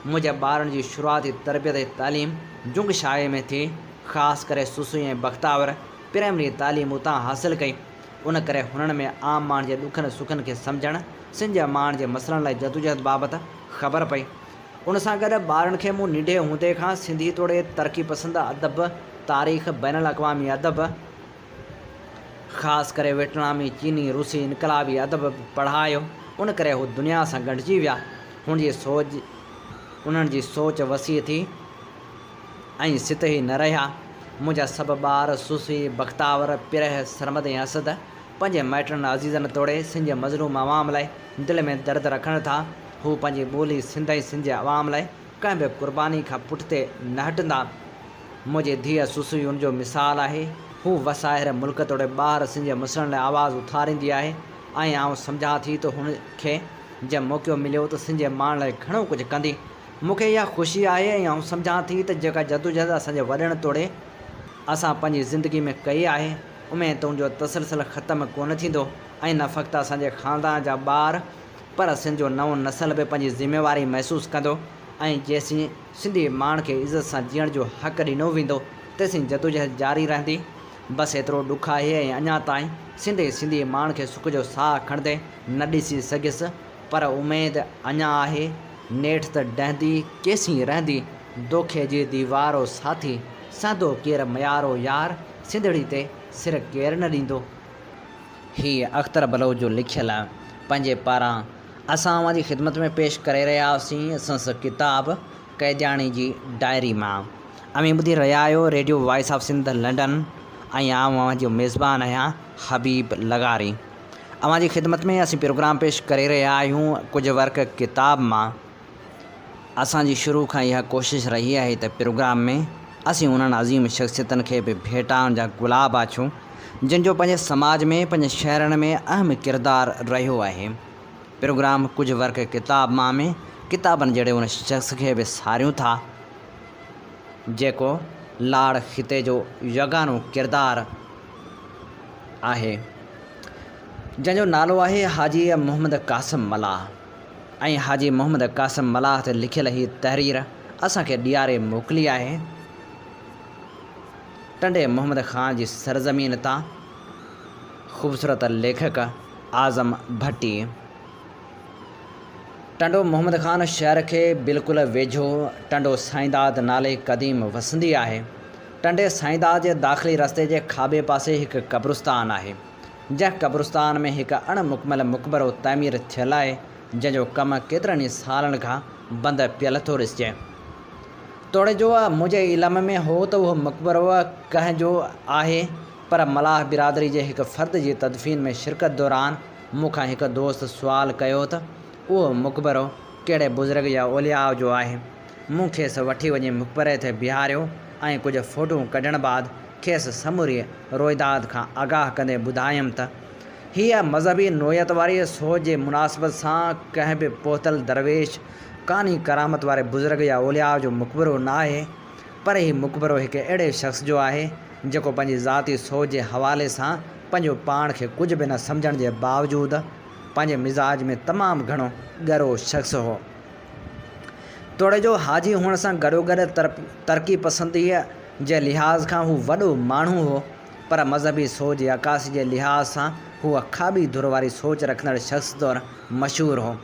मुंहिंजे ॿारनि जी शुरूआती तरबियत ऐं तालीम जुंगशाही में थी। ख़ासि करे सुसुई ऐं बख़्तावर प्राइमरी तालीम उतां हासिलु कई। उन करे हुननि में आम माण्हुनि जे ॾुखनि सुखनि खे सम्झणु, सिंध जे माण्हुनि जे मसइलनि लाइ जदोजहद बाबति ख़बर पई। उन सां गॾु ॿारनि खे मूं नंढे हूंदे खां सिंधी तोड़े तरक़ी पसंदि अदब, तारीख़, बैनुल अक़वामी अदब, ख़ासि करे वियतनामी, चीनी, रूसी, इनकलाबी अदब पढ़ायो। उन करे हू दुनिया सां गंढिजी विया। उन्हनि जी सोच वसी थी ऐं सित ई न रहिया। मुंहिंजा सभु ॿार सुसी, बख़्तावर, पिरह, सरमद ऐं असद पंहिंजे माइटनि अज़ीज़नि तोड़े सिंध जे मज़लूम अवाम लाइ दिलि में दर्द रखनि था। हू पंहिंजी ॿोली सिंध ऐं सिंध जे अवाम लाइ कंहिं बि क़ुर्बानी खां पुठिते न हटंदा। मुंहिंजी धीअ सुसी उनजो मिसाल आहे। हू वसाइर मुल्क तोड़े ॿाहिरि सिंध जे मसइलनि लाइ आवाज़ु उथारींदी आहे ऐं आउं सम्झां थी त हुनखे जंहिं मौक़ो मिलियो त सिंध जे माण्हुनि लाइ घणो कुझु कंदी। मूंखे इहा ख़ुशी आहे ऐं आउं सम्झां थी त जेका जदोजहद असांजे वॾनि तोड़े असां पंहिंजी ज़िंदगी में कई आहे, उमेद त उनजो तसलसल ख़तमु कोन थींदो ऐं न फ़क़्ति असांजे ख़ानदान जा ॿार पर सिंध जो नओं नसल बि पंहिंजी ज़िमेवारी महसूसु कंदो ऐं जेसीं सिंधी माण्हुनि खे इज़त सां जीअण जो हक़ ॾिनो वेंदो तेसीं जदोजहद जारी रहंदी। बसि एतिरो ॾुख आहे ऐं अञा ताईं सिंधी माण्हुनि खे सुख जो साह खणंदे न ॾिसी सघियसि, पर उमेद अञा आहे। नेठि त डहंदी केसीं रहंदी, दोखे जी दीवारो साथी, सादो केरु मयारो यार, सिंधड़ी ते सिर केरु न ॾींदो। हीअ अख़्तर बलोच जो लिखियल पंहिंजे पारां असां अवां जी ख़िदमत में पेश करे रहिया हुआसीं संस किताब क़ैदियाणी जी डायरी मां। अमी ॿुधी रहिया आहियो radio voice of Sindh London ऐं अवां जो मेज़बान आहियां हबीब लगारी। अवां जी ख़िदमत में असीं प्रोग्राम पेश करे रहिया आहियूं कुझु वर्क किताब मां। असांजी शुरू खां इहा कोशिशि रही आहे त प्रोग्राम में असीं उन्हनि अज़ीम शख़्सियतनि खे बि भेटाइण जा गुलाब आहियूं जिन जो पंहिंजे समाज में पंहिंजे शहरनि में अहम किरदारु रहियो आहे। प्रोग्राम कुझु वर्क किताब मां में किताबनि जहिड़े उन शख़्स खे बि सारियूं था जेको लाड़ ख़िते जो यगानो किरदारु आहे, जंहिंजो नालो आहे हाजी मोहम्मद क़ासिम मलाह। ऐं हाजी मोहम्मद क़ासिम मलाह ते लिखियल हीअ तहरीर असांखे ॾियारे मोकिली आहे। टंडे मोहम्मद ख़ान जी सरज़मीन तां ख़ूबसूरत लेखक आज़म भट्टी। टंडो मोहम्मद ख़ान शहर के बिल्कुल वेझो टंडो साईंदाद नाले क़दीम वसंदी है। टंडे साईंदाद के दाख़िली रस्ते के खाबे पासे एक कब्रिस्तान है। जंहिं कब्रिस्तान में एक अणमुकमल मक़बरो तामीर थियल है, जंहिंजो कम केतिरनि सालनि खां बंदि पियल थो ॾिसिजे। तोड़े जो मुंहिंजे इल्म में हो त उहो मक़बरो कंहिंजो आहे, पर मलाह बिरादरी जे हिकु फ़र्द जी तदफ़ीन में शिरकत दौरान मूंखां हिकु दोस्त सुवाल कयो त उहो मक़बरो कहिड़े बुज़ुर्ग या औलिया जो आहे। मूं खेसि वठी वञी मक़बरे ते बीहारियो ऐं कुझु फ़ोटूं कढण बाद खेसि समूरी रोइदाद खां आगाह कंदे ॿुधायमि त हीअ मज़हबी नोयत वारी सोच जे मुनासिबत सां कंहिं बि पोतल दरवेश कानी करामत वारे बुज़ुर्ग या औलिया जो मक़बरो न आहे, पर हीउ मक़बरो हिकु अहिड़े शख़्स जो आहे जेको पंहिंजी ज़ाती सोच जे हवाले सां पंहिंजो पाण खे कुझु बि न सम्झण जे बावजूदु पंहिंजे मिज़ाज में तमामु घणो ॻरो शख़्स हो। तोड़े जो हाजी हुअण सां गॾोगॾु तरक़ी पसंदीअ जे लिहाज़ खां हू वॾो माण्हू हो, पर मज़हबी सोच जी अकासी जे लिहाज़ सां हूअ खाॿी धुर वारी सोच रखंदड़ शख़्स तौरु मशहूरु हो।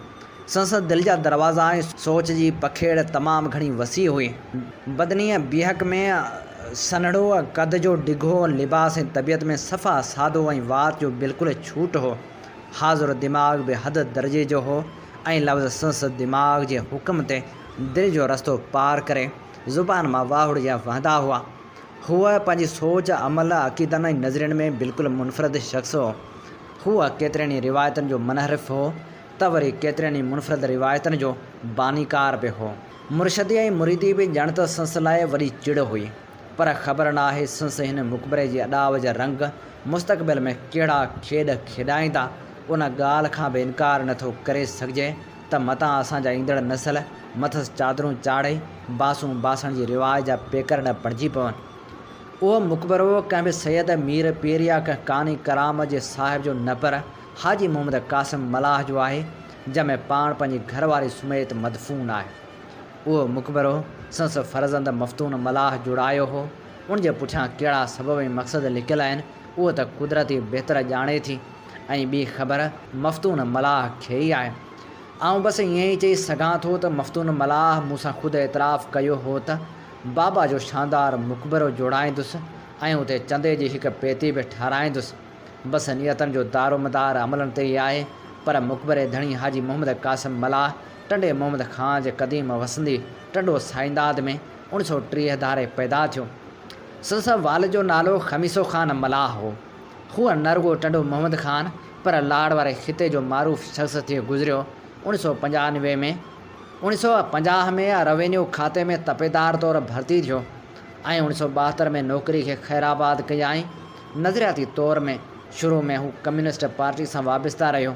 संसद दिलि जा दरवाज़ा ऐं सोच जी पखेड़ तमामु घणी वसी हुई। बदनीअ बीहक में सन्हड़ो कद जो डिघो लिबास ऐं तबियत में सफ़ा सादो ऐं वात जो बिल्कुलु छूट हो। हाज़ुर दिमाग़ बि हद दर्जे जो हो ऐं लफ़्ज़ संसद दिमाग़ जे हुक्म ते दिलि जो रस्तो पार करे ज़ुबान मां वाहुड़ जा वहंदा हुआ। हूअ पंहिंजी सोच अमल अक़ीदनि ऐं नज़रियुनि में बिल्कुलु मुनफ़रिद शख़्स हो। हूअ केतिरनि रिवायतुनि जो मनहरिफ़ हो त वरी केतिरनि मुनफ़रिद रिवायतुनि जो बानीकार बि हो। मुर्शदी ऐं मुरीदी बि ॼण त संस लाइ वॾी चिड़ हुई, पर ख़बर न आहे संस हिन मुक़बरे जी अॾाव जा रंग मुस्तक़बिल में कहिड़ा खेॾ खेॾाईंदा। उन ॻाल्हि खां बि इनकार नथो करे सघिजे त मतां असांजा ईंदड़ नसल मथसि चादरूं चाढ़े बासूं बासण जी रिवाज जा पेकर न बणिजी पवनि। उहो मक़बरो कंहिं बि सैयद मीर पीर या कंहिं कानी कराम जे साहिब जो न, पर हाजी मोहम्मद क़ासिम मलाह जो आहे, जंहिंमें पाण पंहिंजी घरवारी सुमेत मदफ़ून आहे। उहो मक़बरो संस फ़र्ज़ंद मफ़्तून मलाह जुड़ायो हो। उन जे पुठियां कहिड़ा सबब ऐं मक़सद लिकियल आहिनि उहो त कुदरती बहितर ॼाणे थी, ऐं ॿी ख़बर मफ़्तून मलाह खे ई आहे। आउं बसि ईअं ई चई सघां थो त मफ़्तून मलाह मूंसां ख़ुदि एतिराफ़ कयो हो त बाबा जो शानदार मक़बरो जोड़ाईंदुसि ऐं उते चंदे जी हिकु पेती बि ठाराईंदुसि। बसि नियतनि जो दारोमदार अमलनि ते ई आहे, पर मक़बरे धणी हाजी मोहम्मद क़ासिम मलाह टंडे मोहम्मद ख़ान जे क़दीम वसंदी टंडो साईंदाद में 1930 धारे पैदा थियो। संस वाल जो नालो ख़मीसो ख़ान मलाह हो। हूअ न रुॻो टंडो मोहम्मद ख़ान, पर लाड़ वारे ख़िते जो मारूफ़ शख़्स थी गुज़रियो। 1950 में रेवेन्यू खाते में तपेदार तौरु भर्ती थियो ऐं 1972 में नौकरी खे ख़ैराबाद कयाई। नज़रियाती तौर में शुरू में हू कम्युनिस्ट पार्टी सां वाबस्ता रहियो,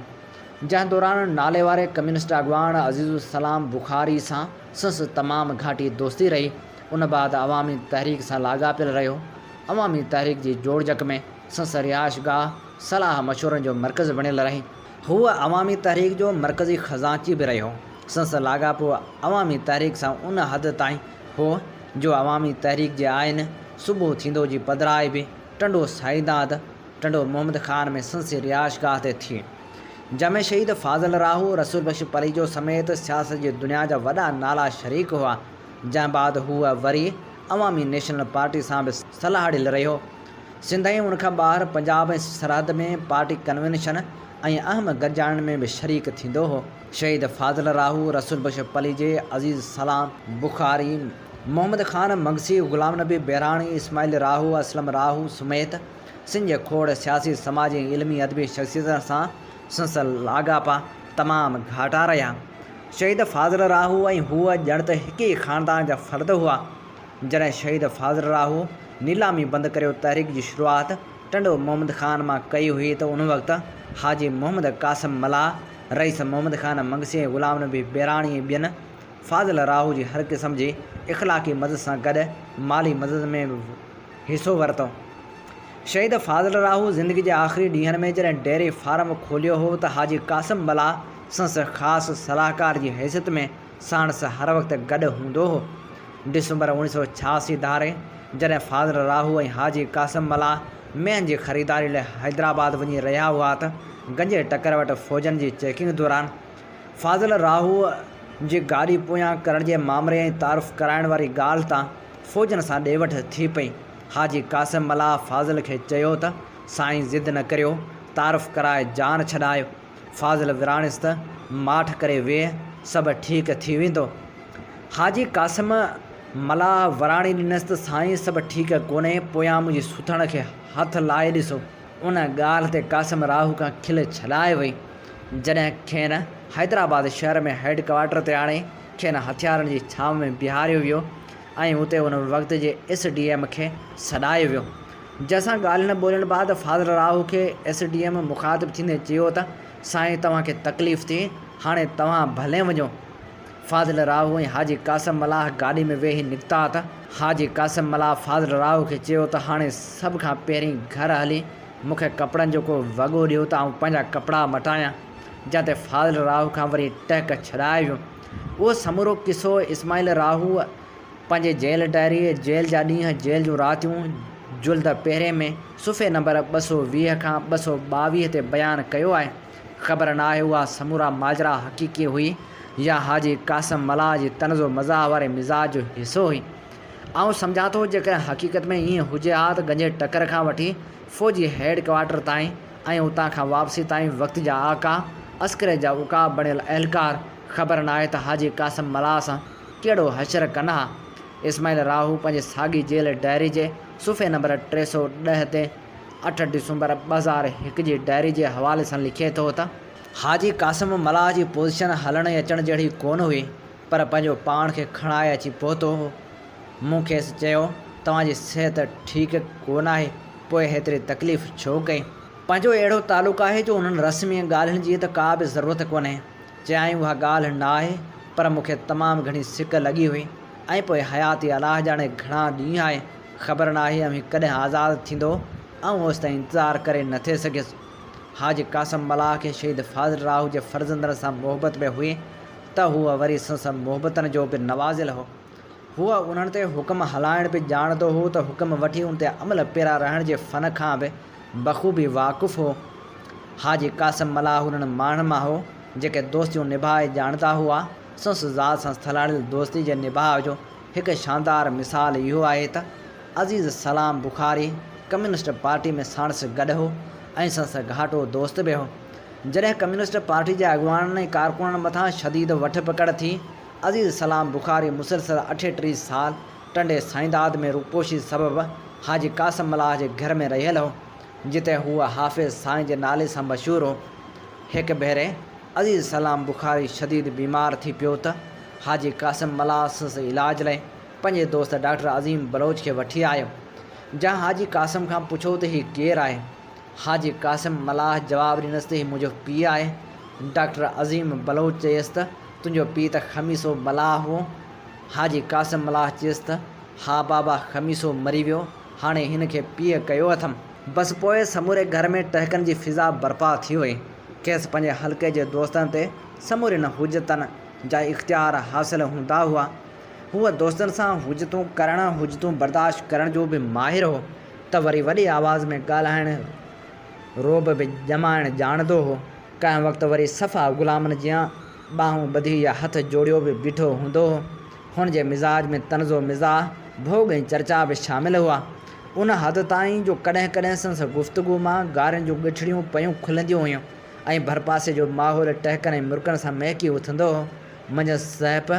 जंहिं दौरान नाले वारे कम्युनिस्ट अॻवान अज़ीज़ुसलाम बुखारी सां संस तमामु घाटी दोस्ती रही। उन बाद अवामी तहरीक सां लाॻापियल रहियो। अवामी तहरीक जी जोड़जक में संस रिहाइशगाह सलाह मशवरनि जो मर्कज़ बणियल रही। हूअ अवामी तहरीक जो मर्कज़ी ख़ज़ांची बि रहियो। संस लाॻापो अवामी तहरीक सां उन हद ताईं हो जो अवामी तहरीक जे आइन सुबुह थींदो जी पधराई बि टंडो साईंदाद टंडो मोहम्मद ख़ान में संस रिहाइशगाह ते थी, जंहिंमें शहीद फाज़ल राहू रसूल बख्श परीजो समेत सियासत जी दुनिया जा वॾा नाला शरीक हुआ। जंहिं बाद हूअ वरी अवामी नेशनल पार्टी सां बि सलाहड़ियल रहियो। सिंध ऐं उनखां ॿाहिरि पंजाब ऐं सरहद में पार्टी कन्वेंशन ऐं अहम गॾिजाणनि में बि शरीक थींदो हो। शहीद फाज़ल राहू रसूल बख्श पलीजे अज़ीज़ सलाम बुखारी मोहम्मद ख़ान मंगसी ग़ुलाम नबी बहराणी इस्माइल राहू असलम राहू समेत सिंध जे खोड़ सियासी समाजी ऐं इल्मी अदबी शख़्सियतनि सां संस लाॻापा तमामु घाटा रहिया। शहीद फाज़ल राहू ऐं हूअ ॼण त हिक ई ख़ानदान जा फ़र्द हुआ। जॾहिं शहीद फाज़ल राहू नीलामी बंदि करे तहरीक जी शुरूआति टंडो मोहम्मद ख़ान मां कई हुई त उन वक़्तु हाजी मोहम्मद क़ासिम मलाह रईस मोहम्मद ख़ान मंगसी ऐं ग़ुलाम नबी बहराणी ऐं ॿियनि फाज़ल राहू जी हर क़िस्म जी इख़लाक़ी मदद सां गॾु माली मदद में बि हिसो वरितो। शहीद फाज़ल राहू ज़िंदगी जे आख़िरी ॾींहंनि में जॾहिं डेयरी फार्म खोलियो हो त हाजी क़ासिम मलाह संस ख़ासि सलाहकार जी हैसियत में साणसि हर वक़्तु गॾु हूंदो हो। डिसंबर 1986 धारे जॾहिं फाज़ल राहू ऐं हाजी कासिम मलाह मेहन जी ख़रीदारी लाइ हैदराबाद वञी रहिया हुआ त गंजे टकर वटि फ़ौजनि जी चेकिंग दौरान फाज़ल राहू जी गाॾी पोयां करण जे मामले ऐं तारुफ़ कराइण वारी ॻाल्हि तां फ़ौजनि सां ॾे वठि थी पई। हाजी कासिम मलाह फाज़ल खे चयो त साईं ज़िद न करियो, तारुफ़ कराए जान छॾायो। फाज़ल विराणिस त माठ करे वेह, सभु ठीकु थी वेंदो। हाजी कासिम मलाह वराणी ॾिनसि त साईं सभु ठीकु कोन्हे, पोयां मुंहिंजी सुथण खे हथु लाहे ॾिसो। उन ॻाल्हि ते कासिम राहू खां खिल छॾाए वई। जॾहिं खेनि हैदराबाद शहर में हेडक्वार्टर ते आणे खेनि हथियारनि जी छांव में बीहारियो वियो ऐं उते उन वक़्त जे SDM खे सॾायो वियो। जंहिंसां ॻाल्हियुनि ॿोलियुनि बाद फाज़ल राहू खे SDM मुखातिब थींदे चयो त साईं तव्हांखे तकलीफ़ थी, हाणे तव्हां भले वञो। फाज़ल राहू ऐं हाजी कासिम मलाह गाॾी में वेही निकिता त हाजी कासिम मलाह फाज़ल राहू खे चयो त हाणे सभ खां पहिरीं घर हली मूंखे कपिड़नि जो को वॻो ॾियो त आउं पंहिंजा कपिड़ा मटायां। जिते फाज़ल राहू खां वरी टहक छॾाए वियो। उहो समूरो किसो इस्माइल राहू पंहिंजे जेल डायरी, जेल जा ॾींहं, जेल जूं रातियूं जुल्द पहिरें में सुफ़े नंबर 220 खां 222 ते बयानु कयो आहे। ख़बर न आहे उहा समूरा माजरा हक़ीक़ी हुई या हाजी कासिम मलाह जी तनज़ो मज़ाह वारे मिज़ाज जो हिसो हुई। आउं सम्झां थो जेकॾहिं हक़ीक़त में ईअं हुजे हा त गंजे टकर खां वठी फ़ौजी हेडक्वार्टर ताईं ऐं उतां खां वापसी ताईं वक़्त जा आका, अस्कर जा उकाब बणियल अहलकार ख़बर न आहे त हाजी कासिम मलाह सां कहिड़ो हशर कनि हा। इस्माइल राहू पंहिंजे साॻी जेल डायरी जे सुफ़े नंबर 310 ते 8 दिसंबर 2001 जी डायरी जे हवाले सां लिखे थो त हाजी कासिम मलाह जी पोज़ीशन हलण ऐं अचण जहिड़ी कोन हुई, पर पंहिंजो पाण खे खणाए अची पहुतो हो। मूं खेसि चयो तव्हांजी सिहत ठीकु कोन आहे, पोइ हेतिरी तकलीफ़ छो कई। पंहिंजो अहिड़ो तालुक़ु आहे जो उन्हनि रस्मी ॻाल्हियुनि जी त का बि ज़रूरत कोन्हे। चयाईं उहा ॻाल्हि न आहे, पर मूंखे तमामु घणी सिक लॻी हुई ऐं पोइ हयाती अलाह ॼाणे घणा ॾींहं आहे, ख़बर न आहे अमी कॾहिं आज़ादु थींदो ऐं ओसि ताईं इंतज़ारु करे नथे सघियुसि। हाजी कासिम मलाह खे शहीद फाज़ल राहू जे फ़र्ज़ंदनि सां मोहबत में हुई त हूअ वरी संस मोहबतनि जो बि नवाज़िल हो। हूअ उन्हनि ते हुकुम हलाइण बि ॼाणंदो हो त हुकुम वठी उन ते अमल पेरा रहण जे फ़न खां बि बख़ूबी वाक़ुफ़ु हो। हाजी कासिम मलाह उन्हनि माण्हुनि मां हो जेके दोस्तियूं निभाए ॼाणंदा हुआ। संस ज़ात सां थलाड़ियल दोस्ती जे निभाउ जो हिकु शानदार मिसाल इहो आहे त अज़ीज़ सलाम बुखारी कम्युनिस्ट पार्टी में साणुसि गॾु हो ऐं संस घाटो दोस्त बि हो। जॾहिं कम्युनिस्ट पार्टी जे अॻुवाननि ऐं कारकुननि मथां शदीद वठ पकड़ थी, अज़ीज़ सलाम बुखारी मुसलसल 38 साल टंडे साईंदाद में रूपोशी सबबि हाजी कासिम मलाह जे घर में रहियल हो, जिते हूअ हाफ़िज़ साईं जे नाले सां मशहूरु हो। हिकु भेरे अज़ीज़ सलाम बुखारी शदीद बीमार थी पियो त हाजी कासिम मलाह संस इलाज लाइ पंहिंजे दोस्त डॉक्टर अज़ीम बलोच खे वठी आयो। जंहिं हाजी कासिम खां पुछो त हीउ केरु आहे। हाजी कासिम मलाह जवाबु ॾिनसि त हीउ मुंहिंजो पीउ आहे। डॉक्टर अज़ीम बलोच चयसि त तुंहिंजो पीउ त ख़मीसो मलाह हो। हाजी कासिम मलाह चयसि त हा बाबा, ख़मीसो मरी वियो, हाणे हिन खे पीउ कयो अथमि। बसि पोइ समूरे घर में टहकनि जी फिज़ा बर्पा थी वई। खेसि पंहिंजे हल्के जे दोस्तनि ते समूरनि हुजतनि जा इख़्तियार हासिल हूंदा हुआ। हूअ दोस्तनि सां हुजतूं करण, हुजतूं बर्दाश्त करण जो बि माहिर हो त वरी वॾी आवाज़ में ॻाल्हाइण, रोब बि ॼमाइण ॼाणंदो हो। कंहिं वक़्तु वरी सफ़ा ग़ुलामनि जीअं ॿाहूं ॿधी या हथ जोड़ियो बि बीठो हूंदो हो। हुन जे मिज़ाज में तनज़ो मिज़ाह, भोग ऐं चर्चा बि शामिल हुआ। उन हद ताईं जो कॾहिं कॾहिं संस गुफ़्तगू मां गारियुनि जूं ॻिठड़ियूं पयूं खुलंदियूं हुयूं ऐं भरपासे जो माहौल टहकनि ऐं मुर्कनि सां महकी उथंदो हो। मंझि सहप,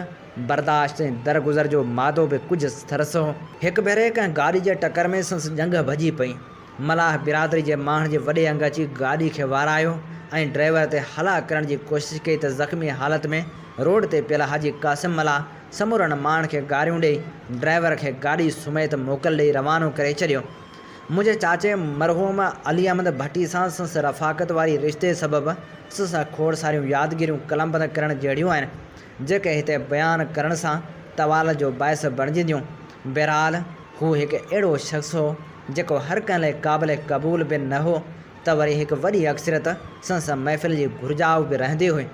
बर्दाश्त ऐं दरगुज़र जो मादो बि कुझु थरस हो। हिकु भेरे कंहिं गाॾी जे टकर में संस जंग भॼी पई। मलाह बिरादरी जे माण्हुनि जे वॾे अंग अची गाॾी खे वारायो ऐं ड्राइवर ते हला करण जी कोशिशि कई त ज़ख़्मी हालत में रोड ते पियल हाजी कासिम मलाह समूरनि माण्हुनि खे गारियूं ॾेई ड्राइवर खे गाॾी समेत मोकल ॾेई रवानो करे छॾियो। मुंहिंजे चाचे मरहूम अली अहमद भट्टी सां संस रफ़ाक़त वारी रिश्ते सबबि संस खोड़ सारियूं यादगिरियूं क़लमबंद करण जहिड़ियूं आहिनि जेके हिते बयानु करण सां तवाल जो बाहिस बणिजंदियूं। बहरहाल हू हिकु अहिड़ो शख़्स हो जेको हर कंहिं लाइ क़ाबिल क़बूल बि न हो त वरी हिकु वॾी अक्सरियत संस महफ़िल जी घुरिजाउ बि रहंदी हुई।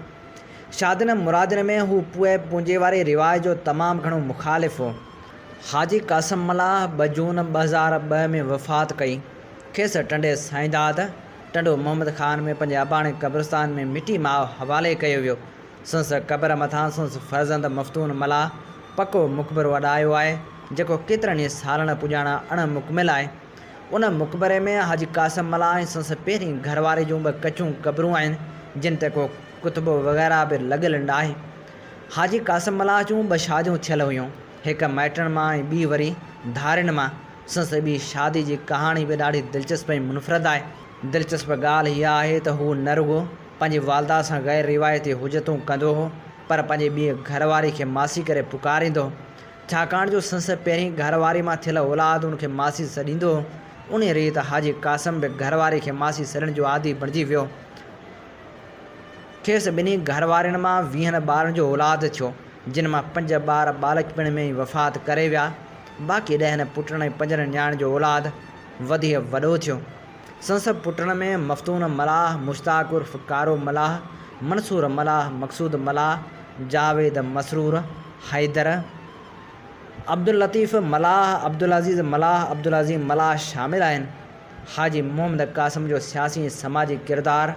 शादियुनि मुरादियुनि में हू पुए पूंजे वारे रिवाज जो तमामु घणो मुखालिफ़ हो। हाजी कासिम मलाह 2 जून 2002 में वफ़ात कई। खेसि टंडे साईंदाद टंडो मोहम्मद ख़ान में पंहिंजे अबाणे क़ब्रिस्तान में मिटी मां हवाले कयो वियो। संस क़बर मथां संस फ़र्ज़ंद मफ़्तून मलाह पको मुक़बरो अॾायो आहे, जेको केतिरनि ई सालनि पुॼाणा अणमुकमिल आहे। उन मुक़बरे में हाजी कासिम मलाह ऐं संस पहिरीं घरवारी जूं 2 कचूं क़बरूं आहिनि, जिन ते को कुतुबो वग़ैरह बि लॻियल आहे। हाजी कासिम मलाह जूं 2 शादियूं थियल हुयूं, हिकु माइटनि मां ऐं ॿी वरी धारियुनि मां। संस ॿी शादी जी कहाणी बि ॾाढी दिलचस्प ऐं मुनफ़रद आहे। दिलचस्प ॻाल्हि इहा आहे त हू न रुॻो पंहिंजी वालदा सां ग़ैर रिवायती हुजतूं कंदो हो, पर पंहिंजी ॿी घरवारी खे मासी करे पुकारींदो हो। छाकाणि जो संस पहिरीं घरवारी मां थियल औलाद उनखे मासी सॾींदो हो, उन रीति हाजी कासिम बि घरवारी खे मासी सॾण जो आदी बणिजी वियो। खेसि ॿिन्ही घरवारियुनि मां 20 ॿारनि जो औलाद थियो, जिन मां 5 ॿार बालकपण में ई वफ़ात करे विया। बाक़ी 10 पुटनि ऐं 5 न्याणियुनि जो औलाद वधी वॾो थियो। संस पुटनि में मफ़्तून मलाह, मुश्ताक उर्फ़ कारो मलाह, मंसूर मलाह, मक़सूद मलाह, जावेद मसरूर, हैदर, अब्दुल लतीफ़ मलाह, अब्दुल अज़ीज़ मलाह, अब्दुल अज़ीम मलाह शामिल आहिनि। हाजी मोहम्मद कासिम जो सियासी ऐं समाजी किरदारु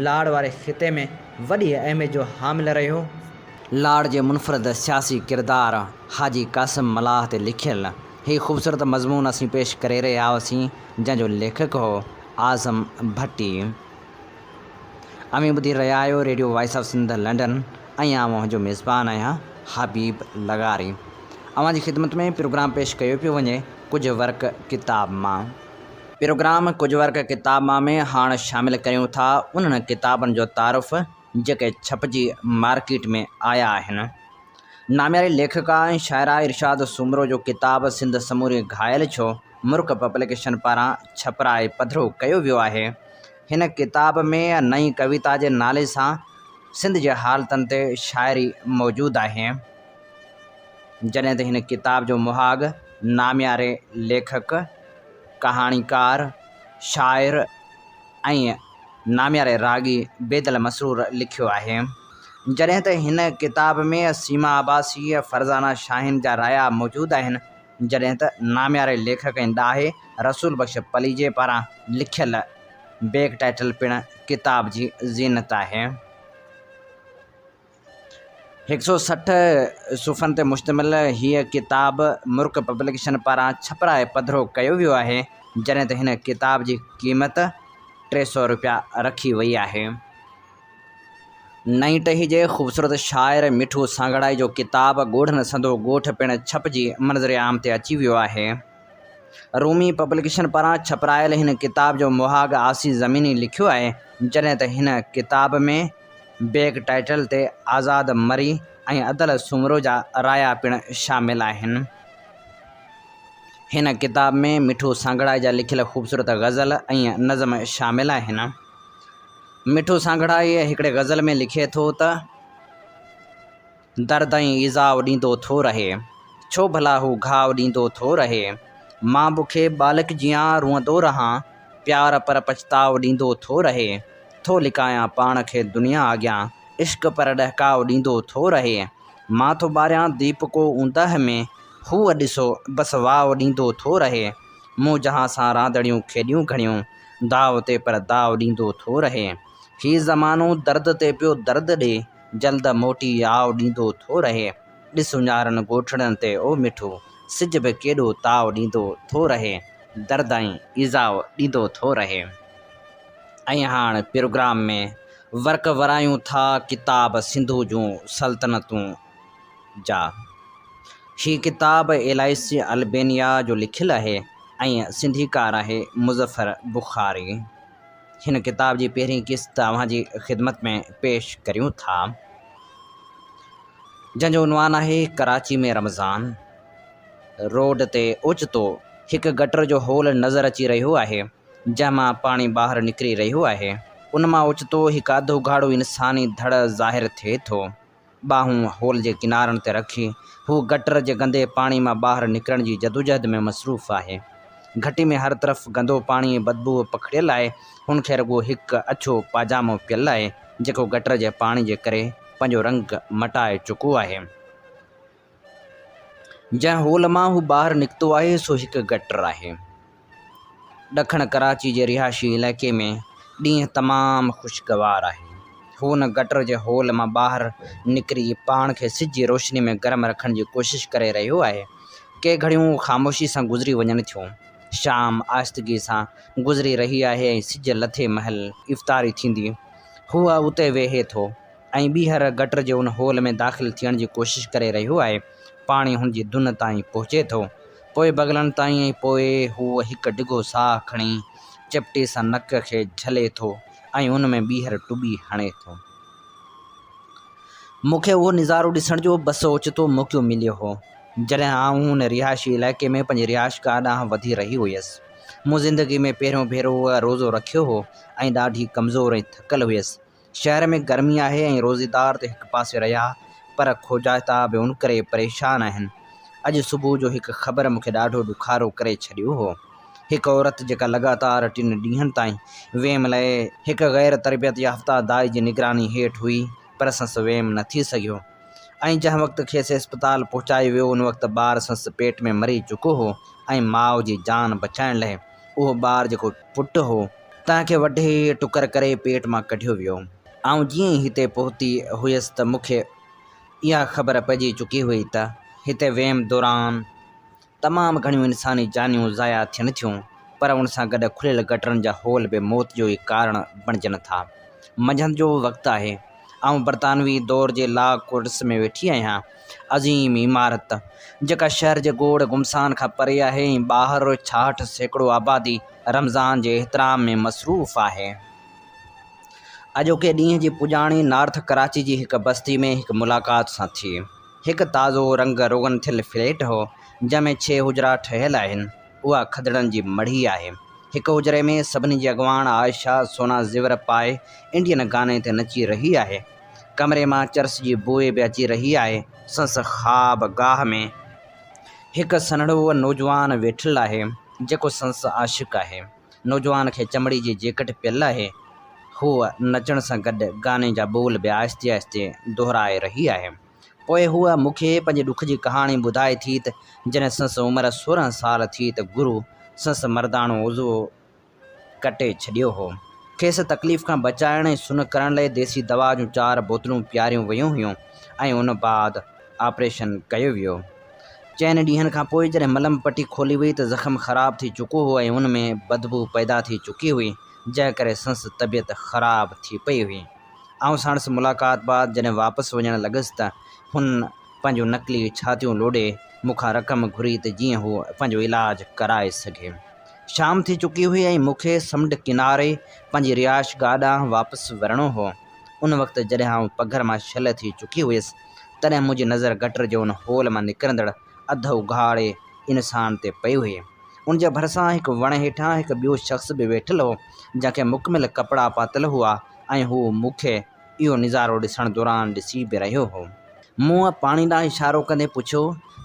लाड़ वारे ख़िते में वॾी अहमियत जो हामिल रहियो। लाड़ जे मुनफ़रद सियासी किरदारु हाजी कासिम मलाह ते लिखियल ही ख़ूबसूरत मज़मून असीं पेश करे रहिया हुआसीं, जंहिंजो लेखक हो आज़म भट्टी। अमीं ॿुधी रहिया आहियो radio voice of Sindh London, ऐं मुंहिंजो मेज़बान आहियां हबीब लगारी। अव्हां जी ख़िदमत में प्रोग्राम पेश कयो पियो वञे कुझु वर्क किताब मां। प्रोग्राम कुझु वर्क किताब मां में हाणे शामिल कयूं था उन्हनि किताबनि जो तारुफ़ जेके छपजी मार्केट में आया आहिनि। नामियारी लेखका ऐं शाइरा इरशाद सुमरो जो किताब सिंध समूरी घायल छो मुर्क पब्लिकेशन पारां छपराए पधिरो कयो वियो आहे। हिन किताब में नई कविता जे नाले सां सिंध जे हालतनि ते शाइरी मौजूदु आहे, जॾहिं त हिन किताब जो मुहाग नामियारे लेखक, कहाणीकार, शाइर ऐं नामियारे रागी बेदल मसरूर लिखियो आहे। जॾहिं त हिन किताब में सीमा अब्बासी, फरज़ाना शाहीन जा राया मौजूदु आहिनि, जॾहिं त नामियारे लेखक ऐं ॾाहे रसूल बख़्श पलीजे पारां लिखियल बैक टाइटल पिणु किताब जी ज़ीनत आहे। 160 सुफ़्हनि ते मुश्तमिल हीअ किताब मुर्क पब्लिकेशन पारां छपराए पधिरो कयो वियो आहे, जॾहिं त हिन किताब जी क़ीमत 300 रुपया रखी वई आहे। नई टही जे ख़ूबसूरत शाइर मिठू सांगड़ाई जो किताब ॻोढ़नि संदो ॻोठ पिणु छपजी मंज़र आम ते अची वियो आहे। रूमी पब्लिकेशन पारां छपरायल हिन किताब जो मुहाग आसी ज़मीनी लिखियो आहे, जॾहिं त हिन किताब में बैक टाइटल ते आज़ाद मरी ऐं अदल सुमरो जा राया पिणु शामिल आहिनि। हिन किताब में मिठू सांगड़ाई जा लिखियल ख़ूबसूरत गज़ल ऐं नज़म शामिल आहिनि। मिठू सांगड़ाई हिकिड़े गज़ल में लिखे थो त दर्द ऐं ईज़ाउ ॾींदो थो रहे, छो भला हू घाव ॾींदो थो रहे। मां बुखे बालक जियां रुअंदो रहां, प्यार पर पछताव ॾींदो थो रहे। थो लिकायां पाण खे दुनिया अॻियां, इश्क पर ॾहकाव ॾींदो थो रहे। मां थो ॿारियां दीपको ऊंदहि में, हूअ ॾिसो बसि वाव ॾींदो थो रहे। मूं जहां सां रांदड़ियूं खेॾियूं घणियूं, दाव ते पर दाव ॾींदो थो रहे। हीउ ज़मानो दर्द ते पियो दर्द ॾे, जल्द मोटी आव ॾींदो थो रहे। ॾिस उञारनि ॻोठड़नि ते ओ मिठो, सिज बि केॾो ताव ॾींदो थो रहे। दर्द ऐं ईज़ाव ॾींदो थो रहे। ऐं हाणे प्रोग्राम में वर्क वरायूं था किताब सिंधु जूं सल्तनतूं जा। ही किताब एलाइसी अल्बेनिया जो लिखियल आहे ऐं सिंधीकार आहे मुज़फ़र बुख़ारी। हिन किताब जी पहिरीं क़िस्त अव्हां जी ख़िदमत में पेश करियूं था, जंहिंजो उनवान आहे कराची में रमज़ान। रोड ते ओचितो हिकु गटर जो होल नज़र अची रहियो आहे, जंहिंमां पाणी ॿाहिरि निकिरी रहियो आहे। उन मां ओचितो हिकु अधु उघाड़ो इंसानी धड़ ज़ाहिर थिए थो। ॿाहूं होल जे किनारनि ते रखी हू गटर जे गंदे पाणी मां ॿाहिरि निकिरण जी जदोजहद में मसरूफ़ आहे। घटी में हर तरफ़ गंदो पाणी बदबू पखिड़ियल आहे। हुनखे रुॻो हिकु अछो पाजामो पियल आहे, जेको गटर जे पाणी जे करे पंहिंजो रंग मटाए चुको आहे। जंहिं होल मां हू ॿाहिरि निकितो आहे सो हिकु गटर आहे। ॾखण कराची जे रिहाइशी इलाइक़े में ॾींहुं तमामु ख़ुशगवार आहे। हू हुन गटर जे होल मां ॿाहिरि निकिरी पाण खे सिज जी रोशनी में गरम रखण जी कोशिशि करे रहियो आहे। के घड़ियूं ख़ामोशी सां गुज़री वञनि थियूं। शाम आहिस्तगी सां गुज़री रही आहे ऐं सिज लथे महल इफ़्तारी थींदी हूअ उते वेहे थो ऐं ॿीहर गटर जे उन होल में दाख़िल थियण जी कोशिशि करे रहियो आहे। पाणी हुन जी धुन ताईं पहुचे थो, पोइ बगलनि ताईं, ऐं पोइ हू हिकु डिघो साह खणी चिपटी सां नक खे झले थो ऐं उन में ॿीहर टुॿी हणे थो। मूंखे उहो नज़ारो ॾिसण जो बस ओचितो मौक़ो मिलियो हो जॾहिं आउं हुन रिहाइशी इलाइक़े में पंहिंजी रिहाइशगाह ॾांहुं वधी रही हुयसि। मूं ज़िंदगी में पहिरियों भेरो उहा रोज़ो रखियो हो ऐं ॾाढी कमज़ोर ऐं थकल हुयसि। शहर में गर्मी आहे ऐं रोज़ेदार त हिकु पासे रहिया, पर खोजाइता बि उन करे परेशान आहिनि। अॼु सुबुह जो हिकु ख़बर मूंखे ॾाढो ॾुखारो करे छॾियो हो। हिकु औरत जेका लगातार 3 ॾींहंनि ताईं वेम लाइ हिकु गैर तरबियत याफ़्ता दाई जी निगरानी हेठि हुई, पर संस वेम न थी सघियो ऐं जंहिं वक़्तु खेसि इस्पताल पहुचायो वियो उन वक़्तु ॿारु संस पेट में मरी चुको हो ऐं माउ जी जान बचाइण लाइ उहो ॿारु जेको पुटु हो तंहिंखे वढे टुकर करे पेट मां कढियो वियो। ऐं जीअं ई हिते पहुती हुयसि त मूंखे इहा ख़बर पइजी चुकी हुई त हिते वेम दौरान तमामु घणियूं इंसानी जानियूं ज़ाया थियनि थियूं, पर उन सां गॾु खुलियल गटरनि जा होल बि मौत जो ई कारण बणिजनि था। मंझंदि जो वक़्तु आहे। आउं बरतानवी दौर जे लॉ कोर्ट्स में वेठी आहियां। अज़ीम इमारत जेका शहर जे गोड़ गुमसान खां परे आहे ऐं ॿाहिरि 66 सैकड़ो आबादी रमज़ान जे एहतराम में मसरूफ़ आहे। अॼोके ॾींहं जी पुॼाणी नॉर्थ कराची जी हिकु बस्ती में हिकु मुलाक़ात सां थी। हिकु ताज़ो रंग रोगन थियल फ्लैट हो जंहिंमें 6 हुजरा ठहियल आहिनि। उहा खदड़नि जी मढ़ी आहे। हिकु हुजरे में सभिनी जी अॻवान आयशा सोना ज़ेवर पाए इंडियन गाने ते नची रही आहे। कमरे मां चर्स जी बोइ बि अची रही आहे। संस ख़्वाब गाह में हिकु सन्हड़ो नौजवान वेठल आहे जेको संस आशिक़ आहे। नौजवान खे चमड़ी जी जैकेट पियल आहे। हूअ नचण सां गॾु गाने जा बोल बि आहिस्ते आहिस्ते दोहराए रही आहे। पोइ हूअ मूंखे पंहिंजे ॾुख जी कहाणी ॿुधाए थी त जॾहिं संस उमिरि 16 साल थी त गुरू संस मर्दाणो उज़ो कटे छॾियो हो। खेसि तकलीफ़ खां बचाइण ऐं सुन करण लाइ देसी दवा जूं 4 बोतलूं पीआरियूं वियूं हुयूं ऐं उन बाद ऑपरेशन कयो वियो। 4 ॾींहंनि खां पोइ जॾहिं मलम पटी खोली वई त ज़ख़्म ख़राब थी चुको हो ऐं उन में बदबू पैदा थी चुकी हुई, जंहिं करे संस तबियत ख़राब थी पई हुई। आउं साणुसि मुलाक़ात बाद जॾहिं वापसि वञणु लॻसि त हुन पंहिंजूं नकली छातियूं लोॾे मूंखां रक़म घुरी त जीअं हू पंहिंजो इलाजु कराए सघे। शाम थी चुकी हुई ऐं मूंखे समुंड किनारे पंहिंजी रिहाइशगाह ॾांहुं वापसि वञिणो हो। उन वक़्तु जॾहिं आउं पघर मां छल थी चुकी हुयसि तॾहिं मुंहिंजी नज़र गटर जे उन होल मां निकिरंदड़ अध उघाड़े इंसान ते पई हुई। उन जे भरिसां हिकु वण हेठां हिकु ॿियो शख़्स बि वेठल हो जंहिंखे मुकमिल कपिड़ा पातल हुआ ऐं हू मूंखे इहो नज़ारो ॾिसण दौरान ॾिसी बि रहियो हो। मूं पाणी ॾांहुं इशारो कंदे पुछियो,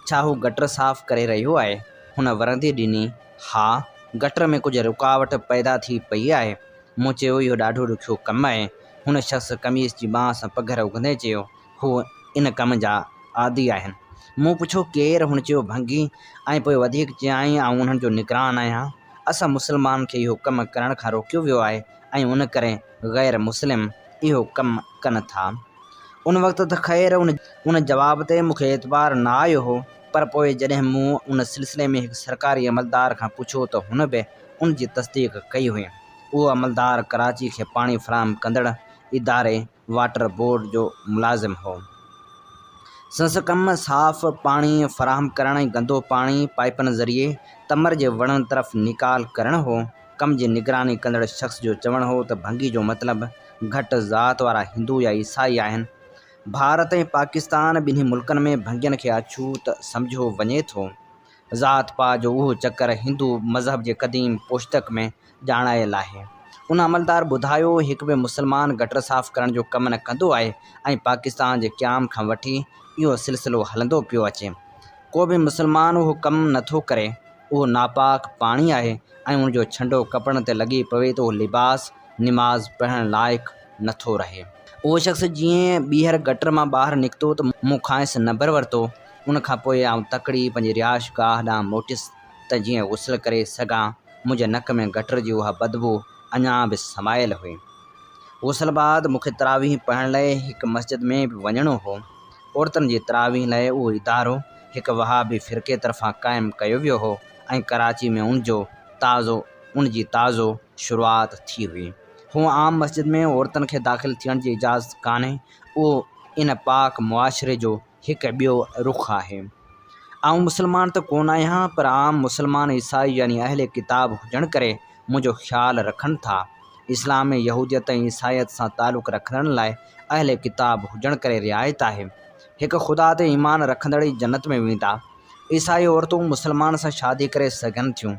छा हू गटर साफ़ करे रहियो आहे? हुन वरंदी ॾिनी, हा, गटर में कुझु रुकावट पैदा थी पई आहे। मूं चयो, इहो ॾाढो ॾुखियो कमु आहे। हुन शख़्स कमीज़ जी बांह सां पघर उघंदे चयो, हू इन कम जा आदी आहिनि। मूं पुछियो, केरु? हुन चयो, भंगी, ऐं पोइ वधीक चयाईं, आउं उन्हनि जो निगरान आहियां। असां मुस्लमान खे इहो कमु करण खां रोकियो वियो आहे ऐं उन करे ग़ैर मुस्लिम इहो कमु कनि था। उन वक़्तु त ख़ैर उन जवाब ते मूंखे एतबार न आयो हो, पर पोइ जॾहिं मूं उन सिलसिले में हिकु सरकारी अमलदार खां पुछियो त हुन बि उन जी तस्दीक़ कई हुई। उहो अमलदार कराची खे पाणी फ़राहम कंदड़ इदारे वाटर बोर्ड जो मुलाज़िम हो। संस कमु साफ़ पाणी फ़राहम करण ऐं गंदो पाणी पाइपनि ज़रिए तमर जे वणनि तरफ़ निकाल करणु हो। कम जी निगरानी कंदड़ शख़्स जो चवणु हो त भंगी जो मतिलबु घटि ज़ात वारा हिंदू या ईसाई आहिनि। भारत ऐं पाकिस्तान ॿिन्ही मुल्कनि में भंगियुनि खे अछूत सम्झो वञे थो। ज़ात पात जो उहो चकर हिंदू मज़हब जे क़दीम पोश्तक में ॼाणायल आहे। उन अमलदार ॿुधायो, हिकु बि मुस्लमान गटर साफ़ करण जो कमु न कंदो आहे ऐं पाकिस्तान जे क़याम खां वठी इहो सिलसिलो हलंदो पियो अचे। को बि मुस्लमान उहो कमु नथो करे। उहो नापाक पाणी आहे ऐं उनजो छंडो कपिड़नि ते लॻी पवे त उहो लिबास निमाज़ पढ़ण लाइक़ु नथो रहे। उहो शख़्स जीअं ॿीहर गटर मां ॿाहिरि निकितो त मूं खांसि नंबर वरितो। उन खां पोइ आउं तकड़ी पंहिंजी रिहाइश गाह ॾांहुं मोटियुसि त जीअं गुसल करे सघां। मुंहिंजे नक में गटर जी उहा बदबू अञा बि समायल हुई। गुसल बाद मूंखे तरावीह पढ़ण लाइ हिकु मस्जिद में बि वञिणो हो। औरतुनि जी तरावीह लाइ उहो इदारो हिकु वहाबी फ़िरक़े तरफ़ां क़ाइमु कयो वियो हो ऐं कराची में उन जी ताज़ो शुरूआति थी हुई। हूअ आम मस्जिद में औरतुनि खे दाख़िल थियण जी इजाज़त कान्हे। उहो इन पाक मुआशिरे जो हिकु ॿियो रुख़ आहे। आउं मुस्लमान त कोन आहियां, पर आम मुस्लमान ईसाई यानी अहले किताब हुजण करे मुंहिंजो ख़्यालु रखनि था। इस्लाम में यहूदियत ऐं ईसाइत सां तालुक़ रखण लाइ अहले किताब हुजण करे रिआयत आहे। हिकु ख़ुदा ते ईमान रखंदड़ ई जन्नत में वेंदा। ईसाई औरतूं मुस्लमान सां शादी करे सघनि थियूं।